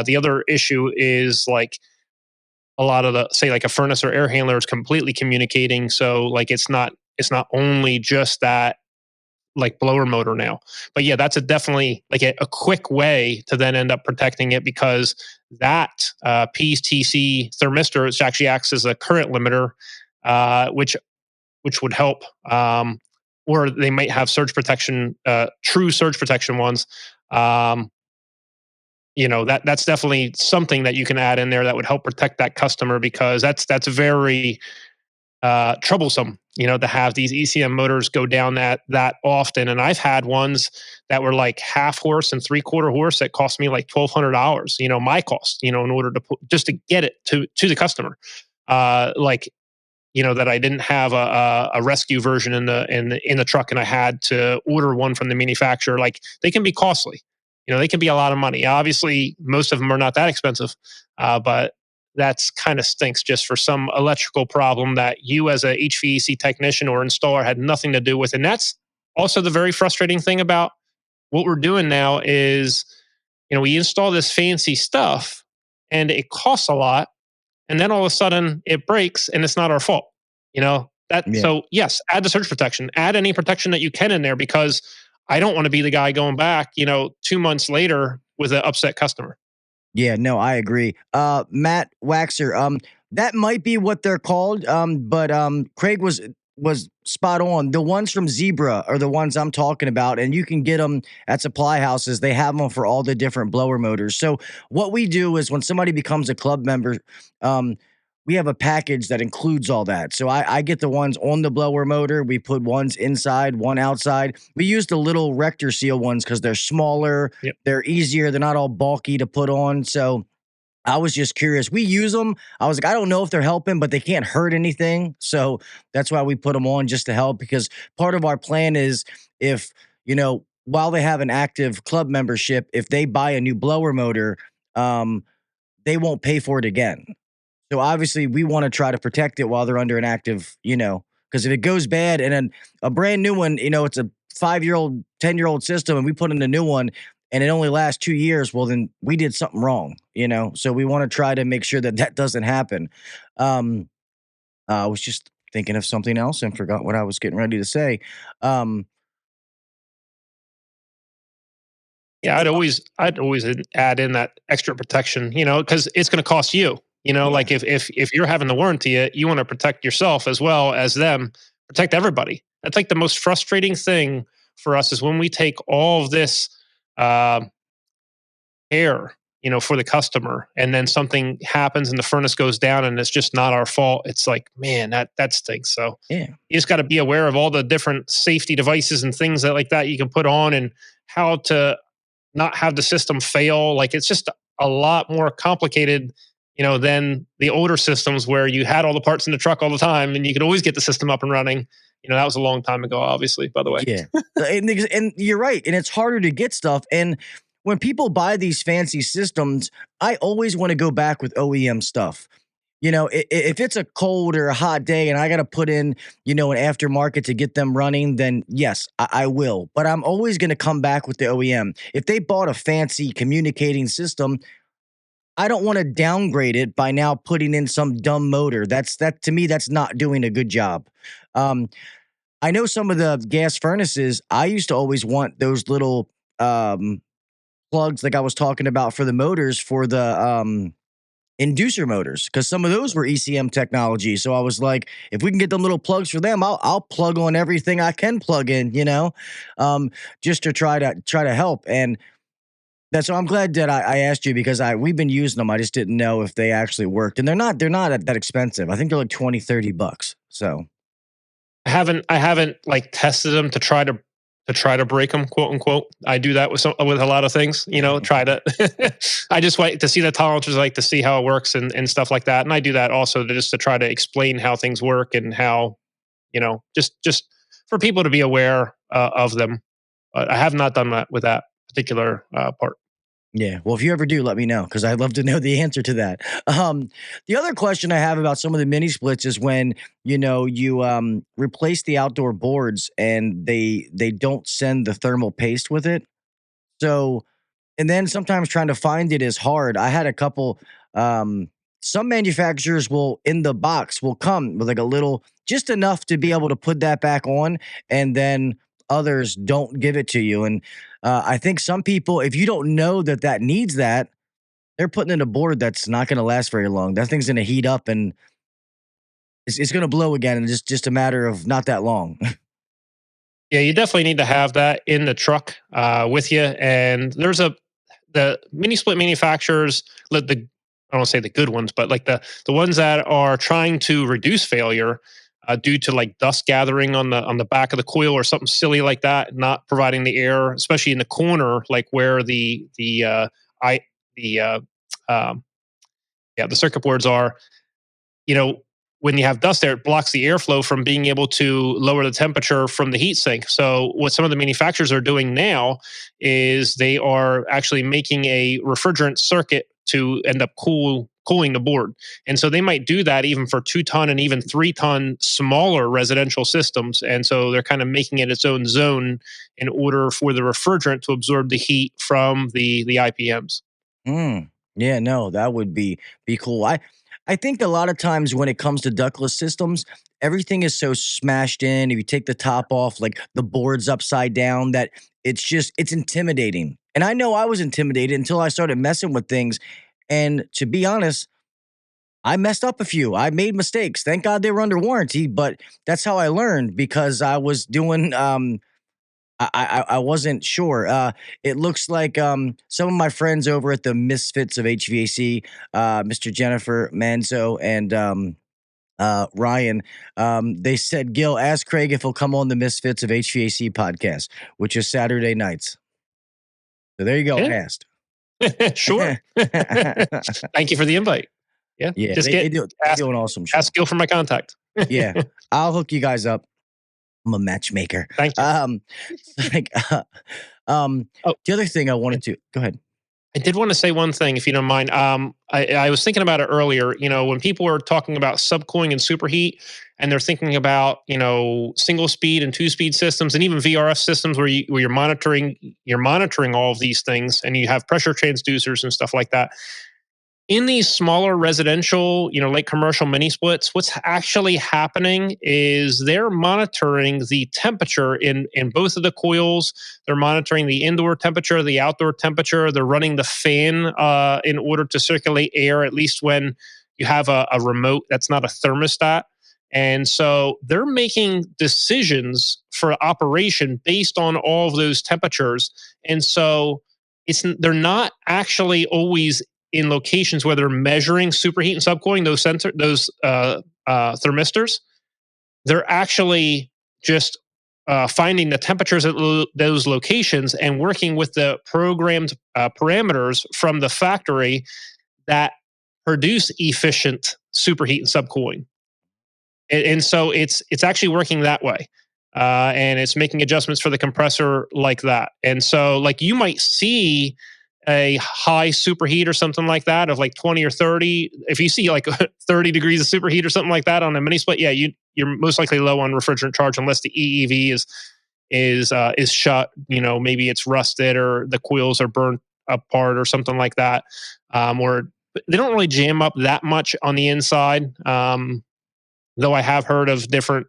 The other issue is a lot of a furnace or air handler is completely communicating. So it's not only just that blower motor now. But yeah, that's definitely a quick way to then end up protecting it, because that PTC thermistor, which actually acts as a current limiter, which would help. Or they might have surge protection, true surge protection ones. That's definitely something that you can add in there that would help protect that customer, because that's very troublesome, to have these ECM motors go down that often. And I've had ones that were half horse and 3/4 horse that cost me $1,200, my cost, in order to just to get it to the customer. That I didn't have a rescue version in the truck, and I had to order one from the manufacturer. They can be costly, they can be a lot of money. Obviously, most of them are not that expensive, but that's kind of stinks, just for some electrical problem that you as a HVAC technician or installer had nothing to do with. And that's also the very frustrating thing about what we're doing now is, we install this fancy stuff and it costs a lot, and then all of a sudden it breaks and it's not our fault. So yes, add the surge protection, add any protection that you can in there, because I don't want to be the guy going back, 2 months later with an upset customer. Yeah, no, I agree. Matt Waxer, that might be what they're called, but Craig was spot on. The ones from Zebra are the ones I'm talking about, and you can get them at supply houses. They have them for all the different blower motors. So what we do is, when somebody becomes a club member, we have a package that includes all that. So I get the ones on the blower motor. We put ones inside, one outside. We use the little Rector Seal ones because they're smaller. Yep. They're easier. They're not all bulky to put on. So I was just curious. We use them. I was like, I don't know if they're helping, but they can't hurt anything. So that's why we put them on, just to help, because part of our plan is, if, while they have an active club membership, if they buy a new blower motor, um, they won't pay for it again. So obviously we want to try to protect it while they're under an active, because if it goes bad and then a brand new one, it's a 5-year-old, 10-year-old system, and we put in a new one and it only lasts 2 years, well, then we did something wrong, So we want to try to make sure that that doesn't happen. I was just thinking of something else and forgot what I was getting ready to say. Um, Yeah, I'd always add in that extra protection, because it's going to cost you. Like yeah, if you're having the warranty it, you want to protect yourself as well as them, protect everybody. That's like the most frustrating thing for us is when we take all of this uh, care, for the customer, and then something happens and the furnace goes down and it's just not our fault. It's like, man, that stinks. So yeah, you just got to be aware of all the different safety devices and things that like that you can put on, and how to not have the system fail. Like it's just a lot more complicated, than the older systems where you had all the parts in the truck all the time and you could always get the system up and running. That was a long time ago, obviously, by the way. yeah. And you're right. And it's harder to get stuff. And when people buy these fancy systems, I always want to go back with OEM stuff. If it's a cold or a hot day and I got to put in, an aftermarket to get them running, then yes, I will. But I'm always going to come back with the OEM. If they bought a fancy communicating system, I don't want to downgrade it by now putting in some dumb motor. That to me, that's not doing a good job. Um, I know some of the gas furnaces, I used to always want those little plugs like I was talking about for the motors, for the inducer motors, because some of those were ECM technology. So I was like, if we can get them little plugs for them, I'll plug on everything I can plug in, just to try to help. And that's, so I'm glad that I asked you, because we've been using them. I just didn't know if they actually worked, and they're not that expensive. I think they're like $20-$30. So I haven't like tested them to try to break them, quote unquote. I do that with a lot of things, try to I just wait to see the tolerances, like to see how it works and stuff like that. And I do that also to try to explain how things work and how, just for people to be aware of them. But I have not done that with that particular part. yeah. Well, if you ever do, let me know, because I'd love to know the answer to that. The other question I have about some of the mini splits is when you replace the outdoor boards and they don't send the thermal paste with it. So, and then sometimes trying to find it is hard. I had a couple. Um, some manufacturers will, in the box, will come with like a little, just enough to be able to put that back on, and then others don't give it to you. And I think some people, if you don't know that needs that, they're putting in a board that's not going to last very long. That thing's going to heat up and it's going to blow again in just a matter of not that long. Yeah, you definitely need to have that in the truck with you. And the mini split manufacturers, I don't want to say the good ones, but like the ones that are trying to reduce failure due to like dust gathering on the back of the coil or something silly like that, not providing the air, especially in the corner, like where I the the circuit boards are. You know, when you have dust there, it blocks the airflow from being able to lower the temperature from the heat sink. So what some of the manufacturers are doing now is they are actually making a refrigerant circuit to end up cooling the board. And so they might do that even for 2-ton and even 3-ton smaller residential systems. And so they're kind of making it its own zone in order for the refrigerant to absorb the heat from the IPMs. Mm. Yeah, no, that would be cool. I think a lot of times when it comes to ductless systems, everything is so smashed in. If you take the top off, like the board's upside down, that it's intimidating. And I know I was intimidated until I started messing with things. And to be honest, I messed up a few. I made mistakes. Thank God they were under warranty, but that's how I learned, because I was doing I wasn't sure. It looks like some of my friends over at the Misfits of HVAC, Mr. Jennifer Manzo and Ryan, they said, Gil, ask Craig if he'll come on the Misfits of HVAC podcast, which is Saturday nights. So there you go. I Yeah. asked. Sure. Thank you for the invite. Yeah. Yeah, Just they do an awesome show. ask Gil for my contact. Yeah, I'll hook you guys up. I'm a matchmaker. Thank you. Like, the other thing I wanted to go ahead. I did want to say one thing, if you don't mind. I was thinking about it earlier. When people are talking about subcooling and superheat, and they're thinking about single speed and 2-speed systems, and even VRF systems where you're monitoring all of these things, and you have pressure transducers and stuff like that. In these smaller residential, like commercial mini splits, what's actually happening is they're monitoring the temperature in both of the coils. They're monitoring the indoor temperature, the outdoor temperature. They're running the fan in order to circulate air, at least when you have a remote that's not a thermostat. And so they're making decisions for operation based on all of those temperatures. And so they're not actually always in locations where they're measuring superheat and subcooling, those thermistors. They're actually just finding the temperatures at those locations and working with the programmed parameters from the factory that produce efficient superheat and subcooling. And so it's actually working that way. And it's making adjustments for the compressor like that. And so like you might see a high superheat or something like that of like 20 or 30. If you see like 30 degrees of superheat or something like that on a mini split, yeah, you're most likely low on refrigerant charge unless the EEV is shut. Maybe it's rusted or the coils are burnt apart or something like that. Or they don't really jam up that much on the inside. Though I have heard of different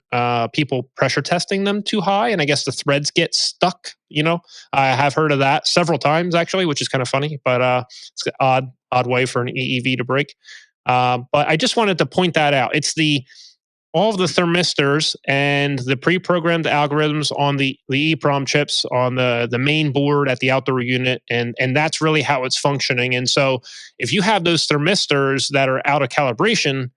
people pressure testing them too high, and I guess the threads get stuck. I have heard of that several times actually, which is kind of funny, but it's an odd way for an EEV to break. But I just wanted to point that out. It's all of the thermistors and the pre-programmed algorithms on the EEPROM chips on the main board at the outdoor unit, and that's really how it's functioning. And so, if you have those thermistors that are out of calibration,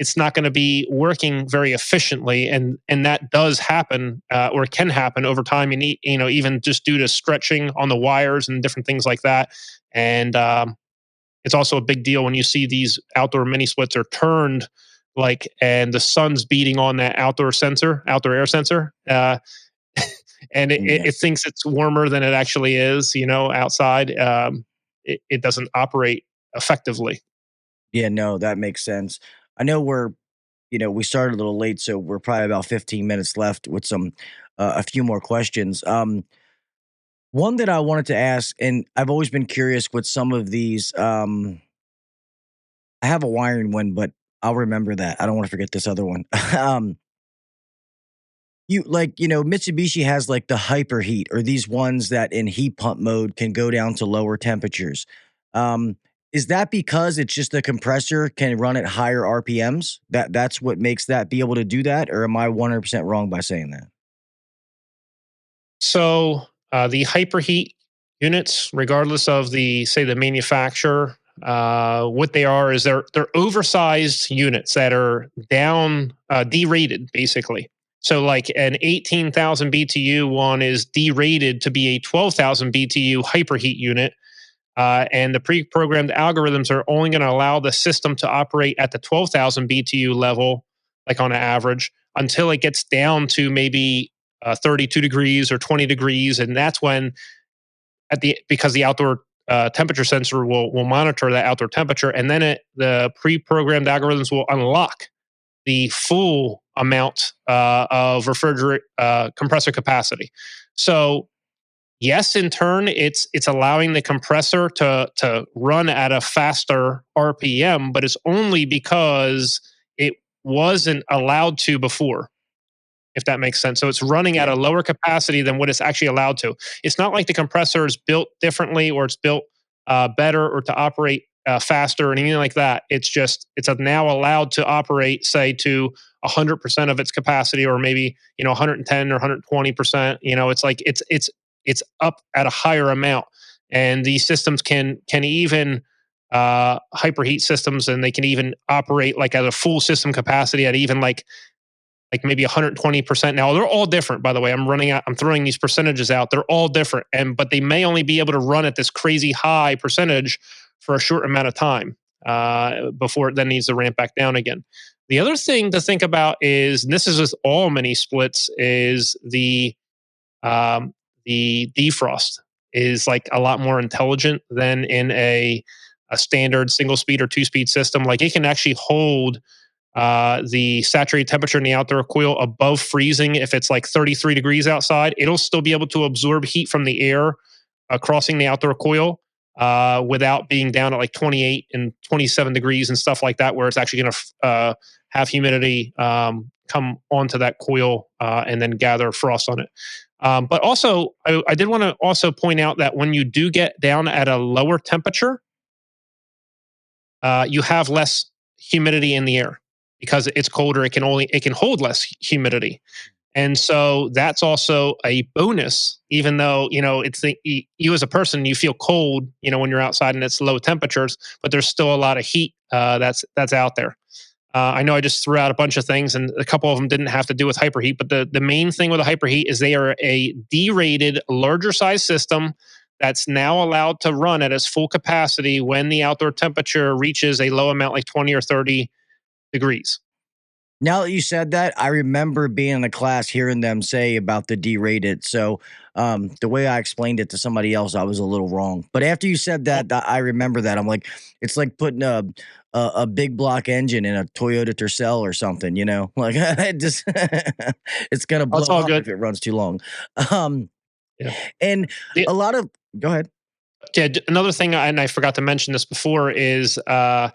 it's not going to be working very efficiently, and that does happen or can happen over time, and even just due to stretching on the wires and different things like that. And it's also a big deal when you see these outdoor mini splits are turned and the sun's beating on that outdoor air sensor, and it thinks it's warmer than it actually is. Outside, it doesn't operate effectively. Yeah, no, that makes sense. I know we started a little late, so we're probably about 15 minutes left with a few more questions. One that I wanted to ask, and I've always been curious with some of these. I have a wiring one, but I'll remember that. I don't want to forget this other one. Mitsubishi has like the hyperheat, or these ones that in heat pump mode can go down to lower temperatures. Is that because it's just the compressor can run at higher RPMs? That's what makes that be able to do that? Or am I 100% wrong by saying that? So the hyperheat units, regardless of the manufacturer, what they are is they're oversized units that are down derated, basically. So like an 18,000 BTU one is derated to be a 12,000 BTU hyperheat unit. And the pre-programmed algorithms are only going to allow the system to operate at the 12,000 BTU level, like on an average, until it gets down to maybe 32 degrees or 20 degrees. And that's when, because the outdoor temperature sensor will monitor that outdoor temperature, and then the pre-programmed algorithms will unlock the full amount of refrigerant compressor capacity. So yes, in turn, it's allowing the compressor to run at a faster RPM, but it's only because it wasn't allowed to before, if that makes sense. So it's running at a lower capacity than what it's actually allowed to. It's not like the compressor is built differently or it's built better or to operate faster or anything like that. It's now allowed to operate, say, to 100% of its capacity, or maybe 110 or 120%. It's like it's up at a higher amount, and these systems can even hyperheat systems, and they can even operate like at a full system capacity at even like like maybe 120%. Now they're all different, by the way. I'm throwing these percentages out. They're all different, but they may only be able to run at this crazy high percentage for a short amount of time before it then needs to ramp back down again. The other thing to think about is, and this is with all mini splits, is the defrost is like a lot more intelligent than in a standard single speed or 2-speed system. Like it can actually hold the saturated temperature in the outdoor coil above freezing. If it's like 33 degrees outside, it'll still be able to absorb heat from the air crossing the outdoor coil without being down at like 28 and 27 degrees and stuff like that, where it's actually going to have humidity come onto that coil and then gather frost on it. But also, I did want to also point out that when you do get down at a lower temperature, you have less humidity in the air because it's colder. It can hold less humidity, and so that's also a bonus. Even though you as a person, you feel cold, when you're outside and it's low temperatures, but there's still a lot of heat that's out there. I know I just threw out a bunch of things, and a couple of them didn't have to do with hyperheat. But the main thing with a hyperheat is they are a D-rated, larger size system that's now allowed to run at its full capacity when the outdoor temperature reaches a low amount, like 20 or 30 degrees. Now that you said that, I remember being in a class hearing them say about the D-rated. So the way I explained it to somebody else, I was a little wrong. But after you said that, I remember that. I'm like, it's like putting a big block engine in a Toyota Tercel or something, like it just it's gonna blow That's all up good. if it runs too long. Yeah. And a lot of go ahead. Yeah, another thing, and I forgot to mention this before, is I'm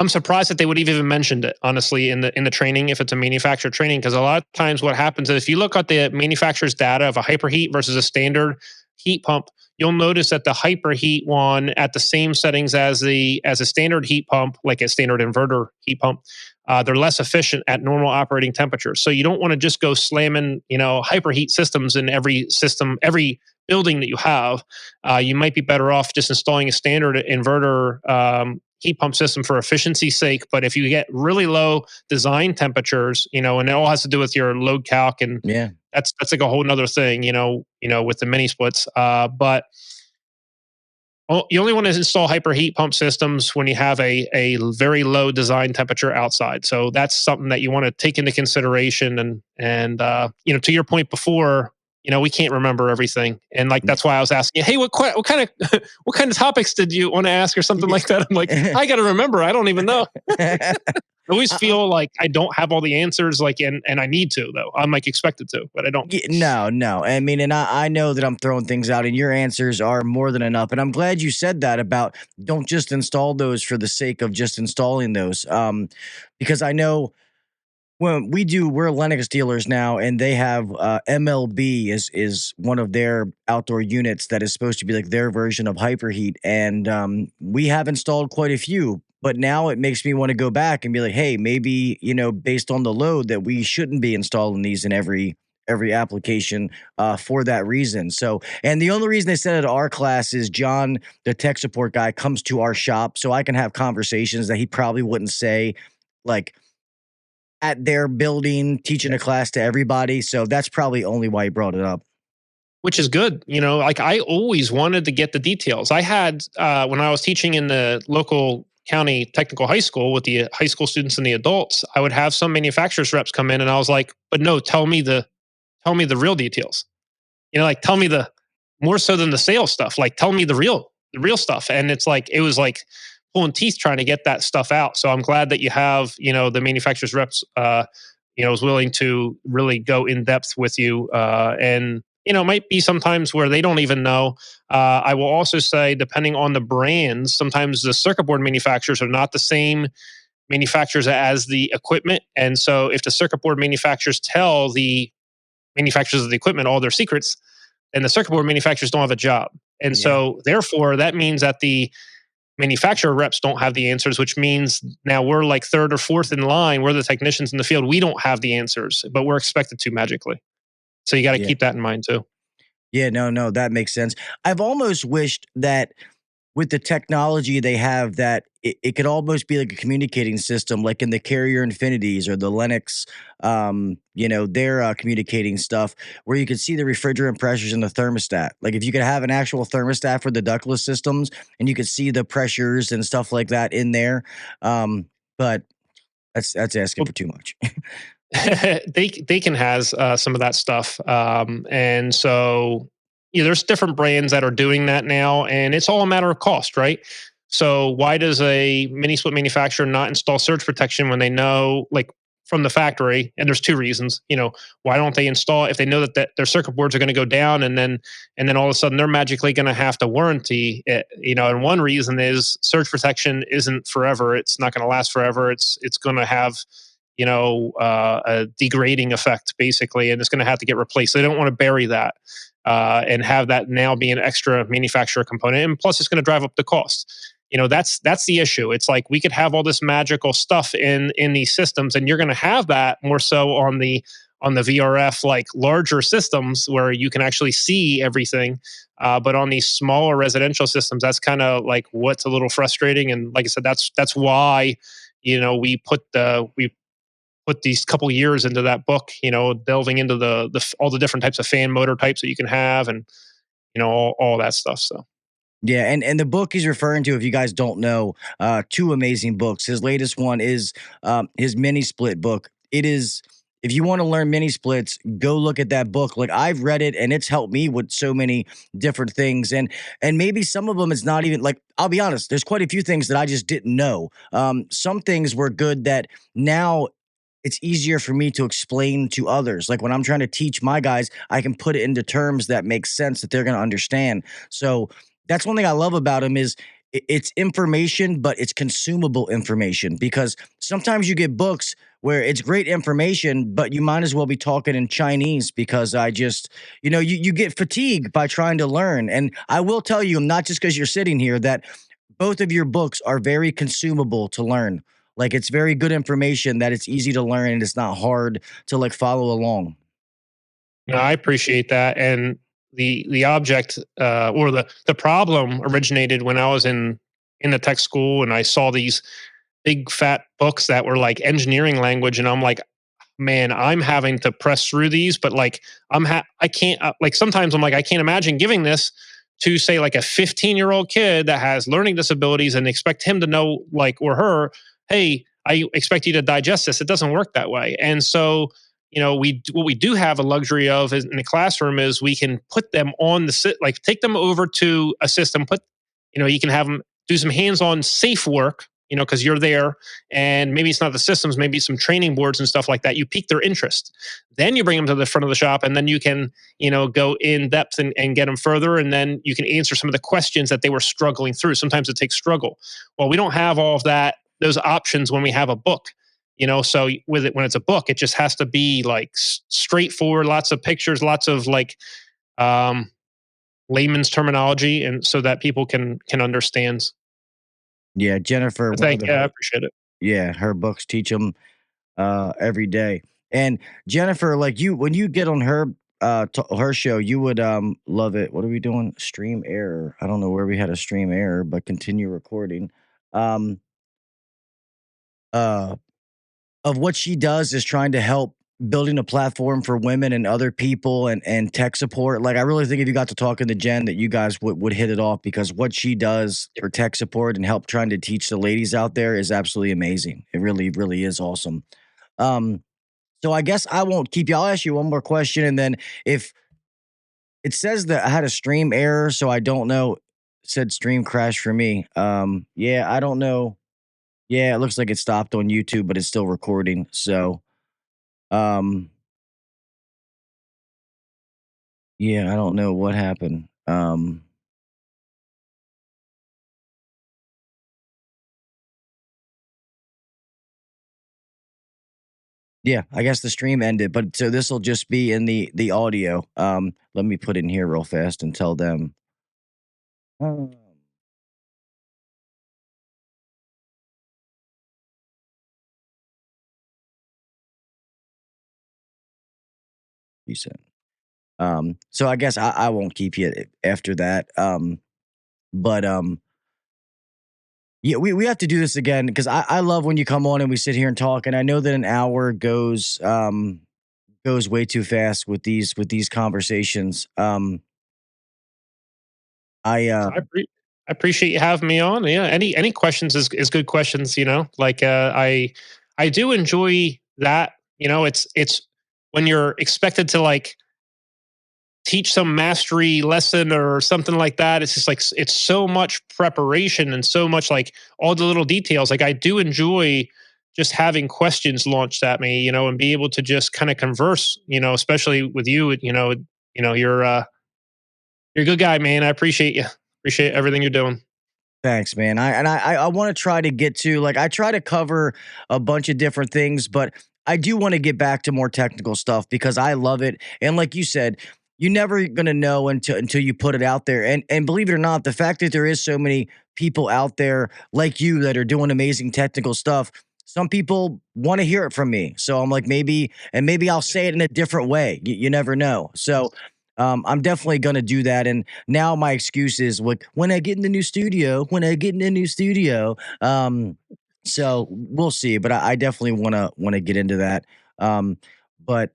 surprised that they would have even mentioned it, honestly, in the training, if it's a manufacturer training, because a lot of times what happens is if you look at the manufacturer's data of a hyperheat versus a standard heat pump, you'll notice that the hyperheat one at the same settings as a standard heat pump, like a standard inverter heat pump, they're less efficient at normal operating temperatures. So you don't want to just go slamming, hyperheat systems in every building that you have. You might be better off just installing a standard inverter heat pump system for efficiency's sake. But if you get really low design temperatures, and it all has to do with your load calc, and Yeah. that's like a whole nother thing, with the mini splits. But you only want to install hyperheat pump systems when you have a very low design temperature outside. So that's something that you want to take into consideration. And to your point before, we can't remember everything, and like that's why I was asking, hey, what kind of topics did you want to ask or something like that? I'm like, I got to remember. I don't even know. I always feel like I don't have all the answers, and I need to, though. I'm like expected to, but I don't. No. I mean, and I know that I'm throwing things out, and your answers are more than enough. And I'm glad you said that about don't just install those for the sake of just installing those, because I know. Well, we're Lennox dealers now, and they have MLB is one of their outdoor units that is supposed to be like their version of hyperheat, and we have installed quite a few. But now it makes me want to go back and be like, hey, maybe based on the load, that we shouldn't be installing these in every application for that reason. So, and the only reason they said it at our class is John, the tech support guy, comes to our shop, so I can have conversations that he probably wouldn't say, like, at their building, teaching a class to everybody. So that's probably only why he brought it up. Which is good. Like I always wanted to get the details. I had, when I was teaching in the local county technical high school with the high school students and the adults, I would have some manufacturers reps come in, and I was like, but no, tell me the real details. Like tell me the more so than the sales stuff. Like tell me the real stuff. And it was like pulling teeth trying to get that stuff out. So I'm glad that you have, the manufacturer's reps, is willing to really go in depth with you. And, it might be sometimes where they don't even know. I will also say, depending on the brands, sometimes the circuit board manufacturers are not the same manufacturers as the equipment. And so if the circuit board manufacturers tell the manufacturers of the equipment all their secrets, then the circuit board manufacturers don't have a job. And so therefore, that means that the manufacturer reps don't have the answers, which means now we're like third or fourth in line. We're the technicians in the field. We don't have the answers, but we're expected to magically. So you got to keep that in mind too. Yeah, no, that makes sense. I've almost wished that with the technology they have, that it could almost be like a communicating system, like in the Carrier Infinities or the Lennox, their communicating stuff, where you could see the refrigerant pressures in the thermostat. Like if you could have an actual thermostat for the ductless systems, and you could see the pressures and stuff like that in there. But that's asking Well, for too much. they can has some of that stuff, and so there's different brands that are doing that now, and it's all a matter of cost, right? So why does a mini split manufacturer not install surge protection when they know, like, from the factory? And there's two reasons. Why don't they install if they know that their circuit boards are going to go down, and then all of a sudden they're magically going to have to warranty it? And one reason is surge protection isn't forever. It's not going to last forever. It's going to have a degrading effect basically, and it's going to have to get replaced. They don't want to bury that and have that now be an extra manufacturer component, and plus it's going to drive up the cost. That's the issue. It's like we could have all this magical stuff in these systems, and you're going to have that more so on the VRF, like larger systems where you can actually see everything. But on these smaller residential systems, that's kind of like what's a little frustrating. And like I said, that's why we put these couple years into that book, delving into the all the different types of fan motor types that you can have, and all that stuff. So Yeah, and the book he's referring to, if you guys don't know, two amazing books. His latest one is his mini split book. It is, if you want to learn mini splits, go look at that book. Like I've read it, and it's helped me with so many different things. And maybe some of them it's not even like, I'll be honest. There's quite a few things that I just didn't know. Some things were good that now it's easier for me to explain to others. Like when I'm trying to teach my guys, I can put it into terms that make sense that they're going to understand. So that's one thing I love about him is it's information, but it's consumable information, because sometimes you get books where it's great information, but you might as well be talking in Chinese, because you get fatigued by trying to learn. And I will tell you, not just because you're sitting here, that both of your books are very consumable to learn. Like it's very good information that it's easy to learn, and it's not hard to like follow along. no, I appreciate that. And the object or the problem originated when I was in the tech school, and I saw these big fat books that were like engineering language, and I'm like, man, I'm having to press through these, but like I can't like sometimes I'm like I can't imagine giving this to say like a 15-year-old kid that has learning disabilities and expect him to know, like, or her, hey, I expect you to digest this. It doesn't work that way. And so what we do have a luxury of is in the classroom is we can put them on like take them over to a system, you can have them do some hands-on safe work, because you're there, and maybe it's not the systems, maybe some training boards and stuff like that. You pique their interest. Then you bring them to the front of the shop, and then you can, go in depth and get them further. And then you can answer some of the questions that they were struggling through. Sometimes it takes struggle. Well, we don't have all of that, those options when we have a book. So with it, when it's a book, it just has to be like straightforward, lots of pictures, lots of like layman's terminology, and so that people can understand. Yeah, Jennifer, But one of thank the you, I appreciate it. yeah, her books teach them every day. And Jennifer, like you, when you get on her show, you would love it. What are we doing? Stream error. I don't know where we had a stream error, but continue recording. Um, uh, of what she does is trying to help building a platform for women and other people, and tech support. Like I really think if you got to talking to Jen, that you guys would hit it off, because what she does for tech support and help trying to teach the ladies out there is absolutely amazing. It really, really is awesome. Um, so I guess I won't keep you. I'll ask you one more question, and then if it says that I had a stream error, so I don't know. It said stream crash for me. Yeah, I don't know. Yeah, it looks like it stopped on YouTube, but it's still recording. So, um, yeah, I don't know what happened. Yeah, I guess the stream ended, but so this will just be in the audio. Let me put in here real fast and tell them. Um, you said. So I guess I won't keep you after that. But Yeah, we have to do this again because I love when you come on and we sit here and talk. And I know that an hour goes way too fast with these conversations. I I appreciate you having me on. Yeah, any questions is good questions. Like I do enjoy that. It's when you're expected to like teach some mastery lesson or something like that. It's just like it's so much preparation and so much like all the little details. Like I do enjoy just having questions launched at me, and be able to just kind of converse, especially with you. You're a good guy, man. I appreciate you. Appreciate everything you're doing. Thanks, man. I want to try to get to like I try to cover a bunch of different things, but I do want to get back to more technical stuff because I love it. And like you said, you're never gonna know until you put it out there. And believe it or not, the fact that there is so many people out there like you that are doing amazing technical stuff, some people want to hear it from me. So I'm like maybe I'll say it in a different way. You never know. So I'm definitely gonna do that. And now my excuse is like when I get in the new studio, when I get in the new studio. So we'll see, but I definitely wanna get into that. But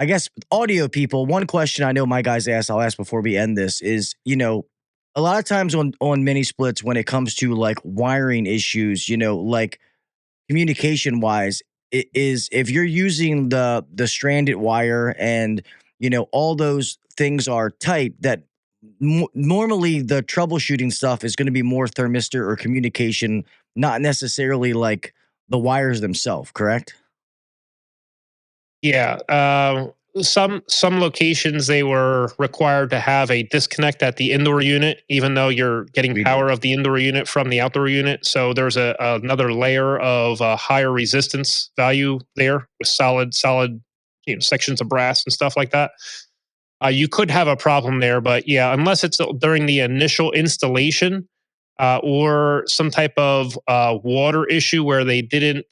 I guess audio people, one question I know my guys ask, I'll ask before we end this is, a lot of times on mini splits when it comes to like wiring issues, like communication wise, it is if you're using the stranded wire and all those things are tight that normally the troubleshooting stuff is going to be more thermistor or communication, not necessarily like the wires themselves, correct? Yeah. Some locations they were required to have a disconnect at the indoor unit, even though you're getting We do. power of the indoor unit from the outdoor unit. So there's another layer of higher resistance value there with solid, sections of brass and stuff like that. You could have a problem there, but yeah, unless it's during the initial installation, or some type of water issue where they didn't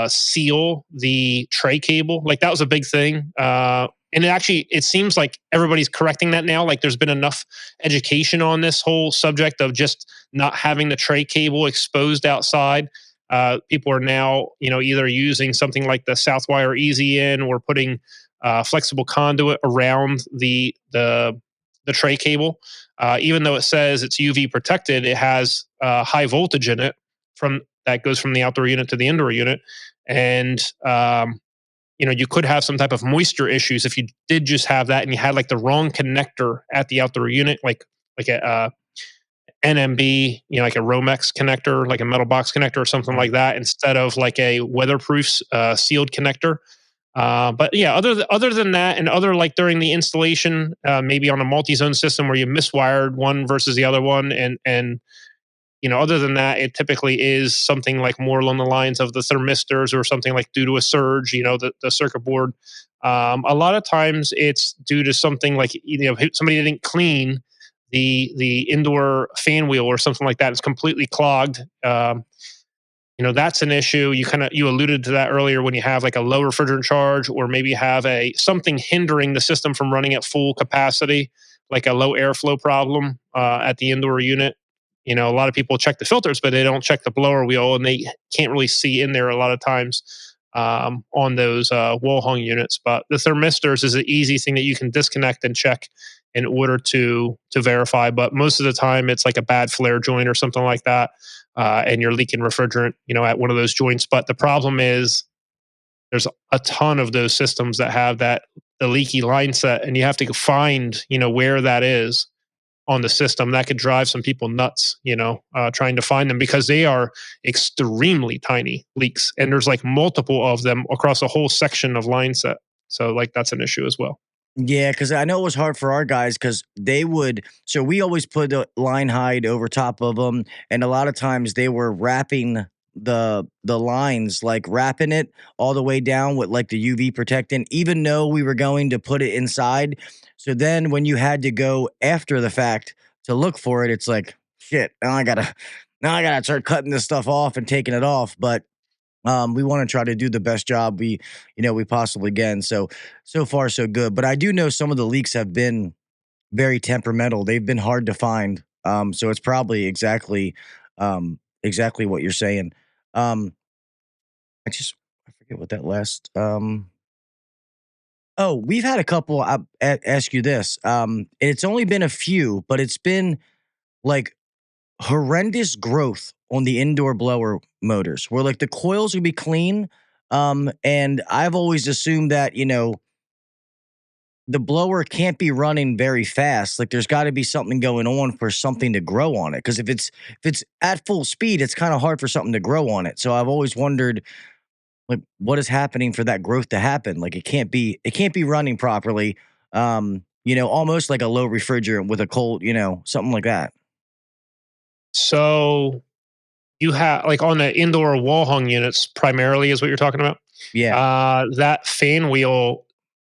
seal the tray cable. Like that was a big thing. And it seems like everybody's correcting that now. Like there's been enough education on this whole subject of just not having the tray cable exposed outside. People are now, either using something like the Southwire Easy In or putting flexible conduit around the tray cable. Even though it says it's UV protected, it has high voltage in it from that goes from the outdoor unit to the indoor unit, and you could have some type of moisture issues if you did just have that and you had like the wrong connector at the outdoor unit, like a NMB, like a Romex connector, like a metal box connector or something Right. like that, instead of like a weatherproof sealed connector. But yeah, other than that, and other like during the installation, maybe on a multi-zone system where you miswired one versus the other one, and other than that, it typically is something like more along the lines of the thermistors or something like due to a surge. The circuit board. A lot of times it's due to something like somebody didn't clean the indoor fan wheel or something like that. It's completely clogged. That's an issue. You alluded to that earlier when you have like a low refrigerant charge, or maybe have a something hindering the system from running at full capacity, like a low airflow problem at the indoor unit. A lot of people check the filters, but they don't check the blower wheel, and they can't really see in there a lot of times on those wall hung units. But the thermistors is an easy thing that you can disconnect and check in order to verify. But most of the time, it's like a bad flare joint or something like that, and you're leaking refrigerant, at one of those joints. But the problem is there's a ton of those systems that have the leaky line set, and you have to find where that is on the system. That could drive some people nuts, trying to find them, because they are extremely tiny leaks, and there's like multiple of them across a whole section of line set. So like that's an issue as well. Yeah, because I know it was hard for our guys because they would. So we always put the line hide over top of them, and a lot of times they were wrapping the lines, like wrapping it all the way down with like the UV protectant, even though we were going to put it inside. So then when you had to go after the fact to look for it, it's like shit. Now I gotta start cutting this stuff off and taking it off, but. We want to try to do the best job we possibly can. So far so good. But I do know some of the leaks have been very temperamental. They've been hard to find. So it's probably exactly exactly what you're saying. Um, I forget what that last. Oh, we've had a couple. Ask you this. It's only been a few, but it's been like horrendous growth on the indoor blower motors, where like the coils would be clean. And I've always assumed that the blower can't be running very fast. Like there's got to be something going on for something to grow on it. Because if it's at full speed, it's kind of hard for something to grow on it. So I've always wondered like what is happening for that growth to happen. Like it can't be running properly. Almost like a low refrigerant with a cold, something like that. So you have like on the indoor wall hung units primarily is what you're talking about. Yeah. That fan wheel,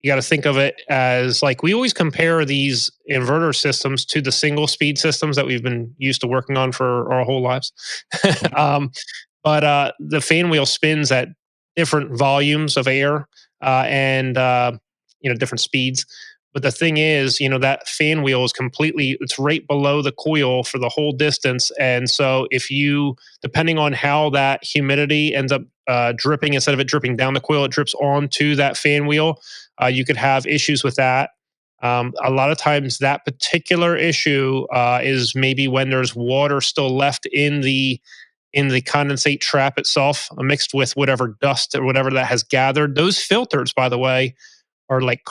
you got to think of it as like we always compare these inverter systems to the single speed systems that we've been used to working on for our whole lives. um, but the fan wheel spins at different volumes of air and different speeds. But the thing is, that fan wheel is it's right below the coil for the whole distance. And so if you, depending on how that humidity ends up dripping, instead of it dripping down the coil, it drips onto that fan wheel. You could have issues with that. A lot of times that particular issue is maybe when there's water still left in the condensate trap itself, mixed with whatever dust or whatever that has gathered. Those filters, by the way, are like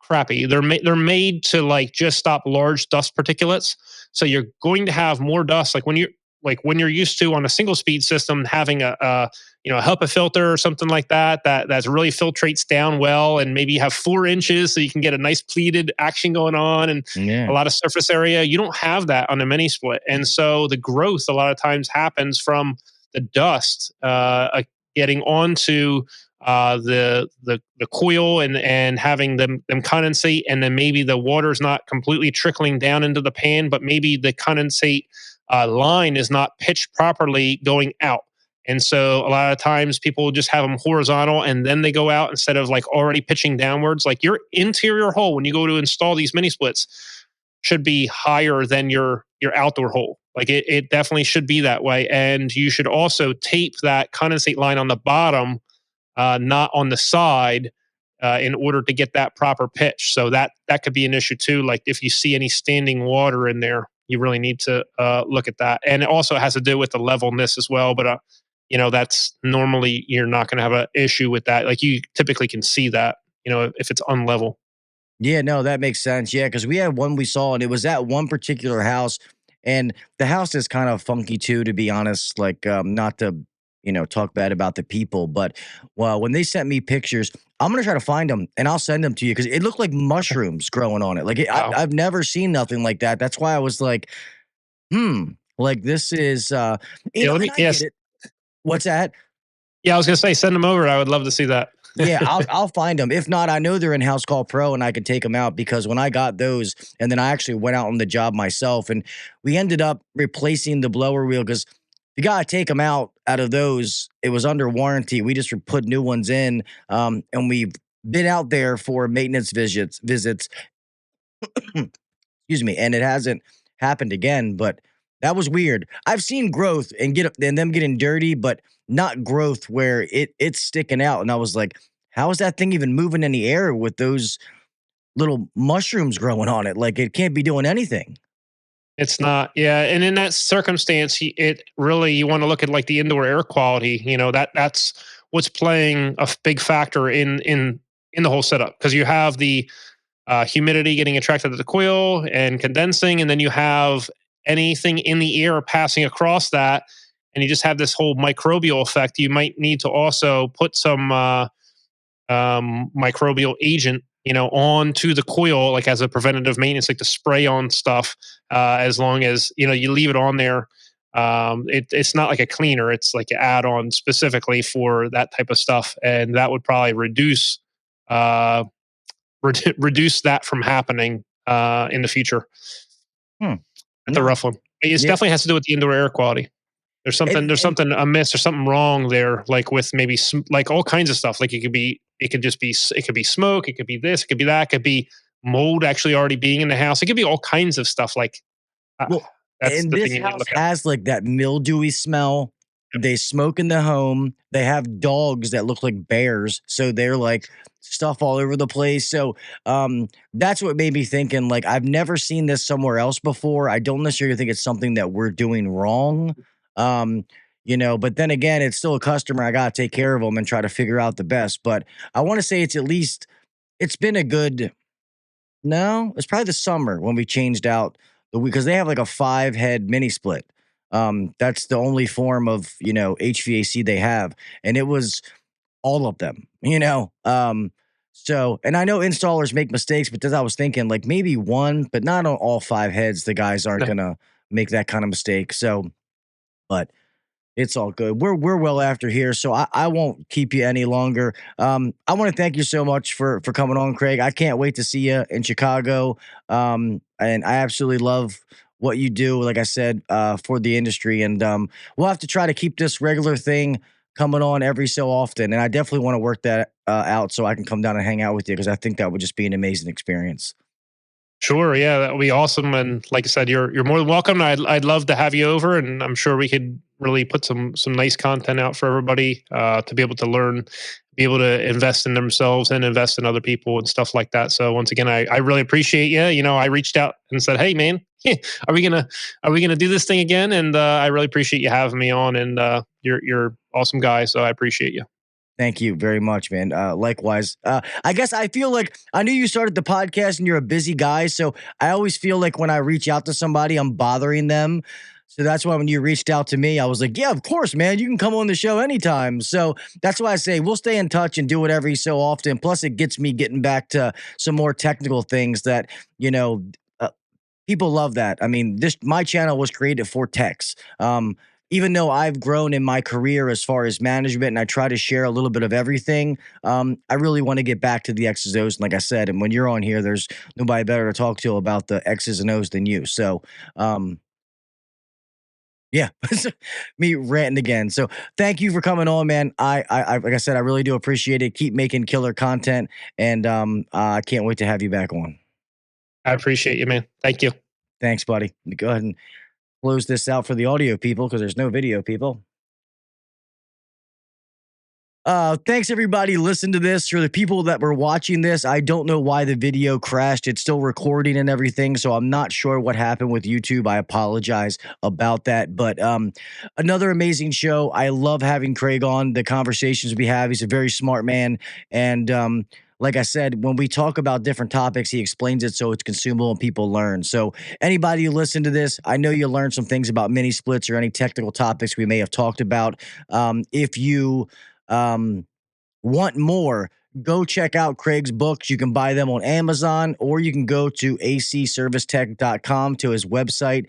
crappy. They're made to like just stop large dust particulates. So you're going to have more dust. Like when you're used to on a single speed system having a HEPA filter or something like that's really filtrates down well, and maybe you have 4 inches so you can get a nice pleated action going on and Yeah. a lot of surface area. You don't have that on a mini split, and so the growth a lot of times happens from the dust getting onto the coil and having them condensate, and then maybe the water's not completely trickling down into the pan, but maybe the condensate line is not pitched properly going out. And so a lot of times people just have them horizontal and then they go out instead of like already pitching downwards. Like your interior hole when you go to install these mini splits should be higher than your outdoor hole. Like it definitely should be that way. And you should also tape that condensate line on the bottom, not on the side, in order to get that proper pitch. So that could be an issue too. Like if you see any standing water in there, you really need to look at that. And it also has to do with the levelness as well. But that's normally you're not going to have an issue with that. Like you typically can see that, if it's unlevel. Yeah, no, that makes sense. Yeah, because we had one we saw, and it was at one particular house, and the house is kind of funky too, to be honest. Like, not to talk bad about the people, but well, when they sent me pictures, I'm gonna try to find them and I'll send them to you because it looked like mushrooms growing on it. Like, Wow. I've never seen nothing like that. That's why I was like, hmm, like this is, Yeah, let and me. I get Yes. it. What's that? Yeah, I was gonna say send them over. I would love to see that. Yeah, I'll find them. If not, I know they're in House Call Pro, and I could take them out because when I got those, and then I actually went out on the job myself, and we ended up replacing the blower wheel because you gotta take them out of those. It was under warranty. We just put new ones in, and we've been out there for maintenance visits. Excuse me, and it hasn't happened again. But that was weird. I've seen growth and them getting dirty, but not growth where it's sticking out. And I was like, how is that thing even moving in the air with those little mushrooms growing on it? Like it can't be doing anything. It's not, yeah. And in that circumstance, it really you want to look at like the indoor air quality. That's what's playing a big factor in the whole setup because you have the humidity getting attracted to the coil and condensing, and then you have anything in the air passing across that, and you just have this whole microbial effect. You might need to also put some microbial agent, onto the coil, like as a preventative maintenance, like to spray on stuff. As long as you leave it on there, it's not like a cleaner; it's like an add-on specifically for that type of stuff, and that would probably uh, reduce that from happening in the future. Hmm. That's a No. rough one. It Yeah. definitely has to do with the indoor air quality. There's something And there's and something amiss. There's something wrong there, like with maybe like all kinds of stuff. Like it could just be it could be smoke. It could be this. It could be that. It could be mold actually already being in the house. It could be all kinds of stuff. Like uh, well, That's And the thing this you need to house look at. has like that mildewy smell. Yep. They smoke in the home. They have dogs that look like bears, so they're like stuff all over the place. So that's what made me thinking. Like I've never seen this somewhere else before. I don't necessarily think it's something that we're doing wrong. Um, but then again, it's still a customer. I gotta take care of them and try to figure out the best. But I want to say it's at least it's been a good no, it's probably the summer when we changed out because they have like a 5 head mini split. That's the only form of HVAC they have, and it was all of them. So and I know installers make mistakes, but as I was thinking, like maybe one, but not on all 5 heads. The guys aren't No. gonna make that kind of mistake. So, but it's all good. We're well after here, so I won't keep you any longer. I want to thank you so much for coming on, Craig. I can't wait to see you in Chicago. And I absolutely love what you do. Like I said, for the industry, and we'll have to try to keep this regular thing coming on every so often. And I definitely want to work that out so I can come down and hang out with you because I think that would just be an amazing experience. Sure, yeah, that would be awesome. And like I said, you're more than welcome. I'd love to have you over, and I'm sure we could really put some nice content out for everybody to be able to learn, be able to invest in themselves and invest in other people and stuff like that. So once again, I really appreciate you. I reached out and said, hey man, are we gonna do this thing again? And I really appreciate you having me on. And you're awesome guy, so I appreciate you. Thank you very much, man. Likewise. I guess I feel like I knew you started the podcast and you're a busy guy. So I always feel like when I reach out to somebody, I'm bothering them. So that's why when you reached out to me, I was like, yeah, of course, man. You can come on the show anytime. So that's why I say we'll stay in touch and do it every so often. Plus, it gets me getting back to some more technical things that, people love that. I mean, my channel was created for techs. Even though I've grown in my career as far as management and I try to share a little bit of everything, I really want to get back to the X's O's. And like I said, and when you're on here, there's nobody better to talk to about the X's and O's than you. So, yeah, me ranting again. So thank you for coming on, man. I like I said, I really do appreciate it. Keep making killer content, and I can't wait to have you back on. I appreciate you, man. Thank you. Thanks, buddy. Go ahead and close this out for the audio people because there's no video people. Thanks everybody. Listen to this. For the people that were watching this, I don't know why the video crashed. It's still recording and everything, so I'm not sure what happened with YouTube. I apologize about that. But another amazing show. I love having Craig on. The conversations we have. He's a very smart man, and like I said, when we talk about different topics, he explains it so it's consumable and people learn. So anybody who listen to this, I know you learned some things about mini splits or any technical topics we may have talked about. If you want more, go check out Craig's books. You can buy them on Amazon or you can go to acservicetech.com to his website.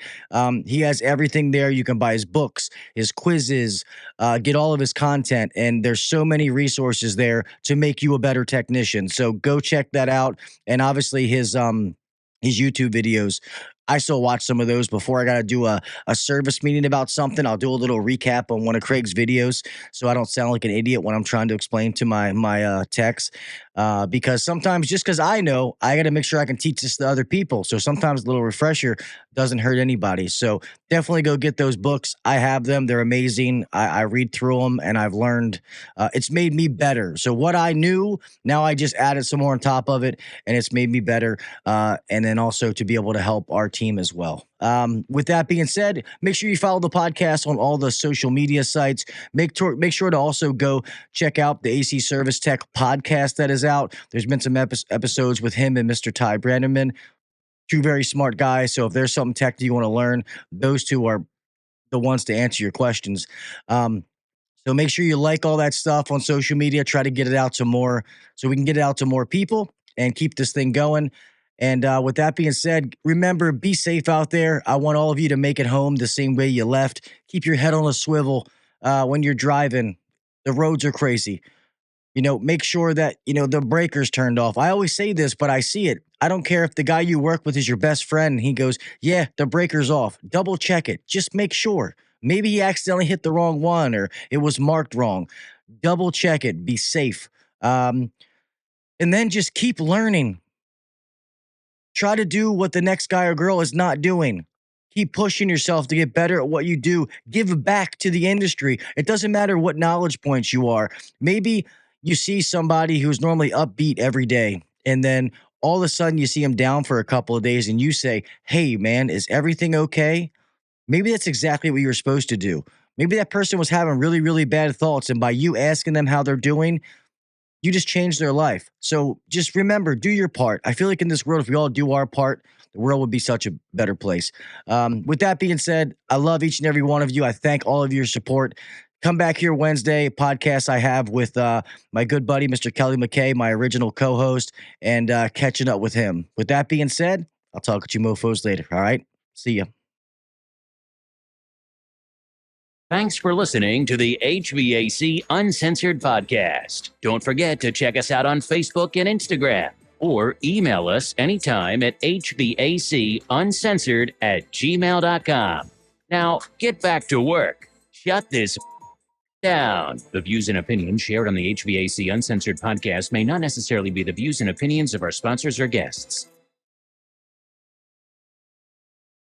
He has everything there. You can buy his books, his quizzes, get all of his content. And there's so many resources there to make you a better technician. So go check that out. And obviously his YouTube videos. I still watch some of those before I got to do a service meeting about something. I'll do a little recap on one of Craig's videos so I don't sound like an idiot when I'm trying to explain to my techs. Because sometimes just because I know, I got to make sure I can teach this to other people. So sometimes a little refresher doesn't hurt anybody. So definitely go get those books. I have them. They're amazing. I read through them and I've learned. It's made me better. So what I knew, now I just added some more on top of it and it's made me better. And then also to be able to help our team as well. With that being said, make sure you follow the podcast on all the social media sites. Make sure to also go check out the AC Service Tech podcast that is out. There's been some episodes with him and Mr. Ty Branderman, two very smart guys. So if there's something tech that you want to learn, those two are the ones to answer your questions. So make sure you like all that stuff on social media. Try to get it out to more so we can get it out to more people and keep this thing going. And with that being said, remember, be safe out there. I want all of you to make it home the same way you left. Keep your head on a swivel when you're driving. The roads are crazy. Make sure that, the breaker's turned off. I always say this, but I see it. I don't care if the guy you work with is your best friend and he goes, yeah, the breaker's off. Double check it. Just make sure. Maybe he accidentally hit the wrong one or it was marked wrong. Double check it. Be safe. And then just keep learning. Try to do what the next guy or girl is not doing. Keep pushing yourself to get better at what you do. Give back to the industry. It doesn't matter what knowledge points you are. Maybe you see somebody who's normally upbeat every day, and then all of a sudden you see him down for a couple of days and you say, hey, man, is everything okay? Maybe that's exactly what you were supposed to do. Maybe that person was having really, really bad thoughts, and by you asking them how they're doing, you just changed their life. So just remember, do your part. I feel like in this world, if we all do our part, the world would be such a better place. With that being said, I love each and every one of you. I thank all of your support. Come back here Wednesday, podcast I have with my good buddy, Mr. Kelly McKay, my original co-host, and catching up with him. With that being said, I'll talk to you mofos later. All right? See ya. Thanks for listening to the HVAC Uncensored podcast. Don't forget to check us out on Facebook and Instagram, or email us anytime at hvacuncensored@gmail.com. Now, get back to work. Shut this down. The views and opinions shared on the HVAC Uncensored podcast may not necessarily be the views and opinions of our sponsors or guests.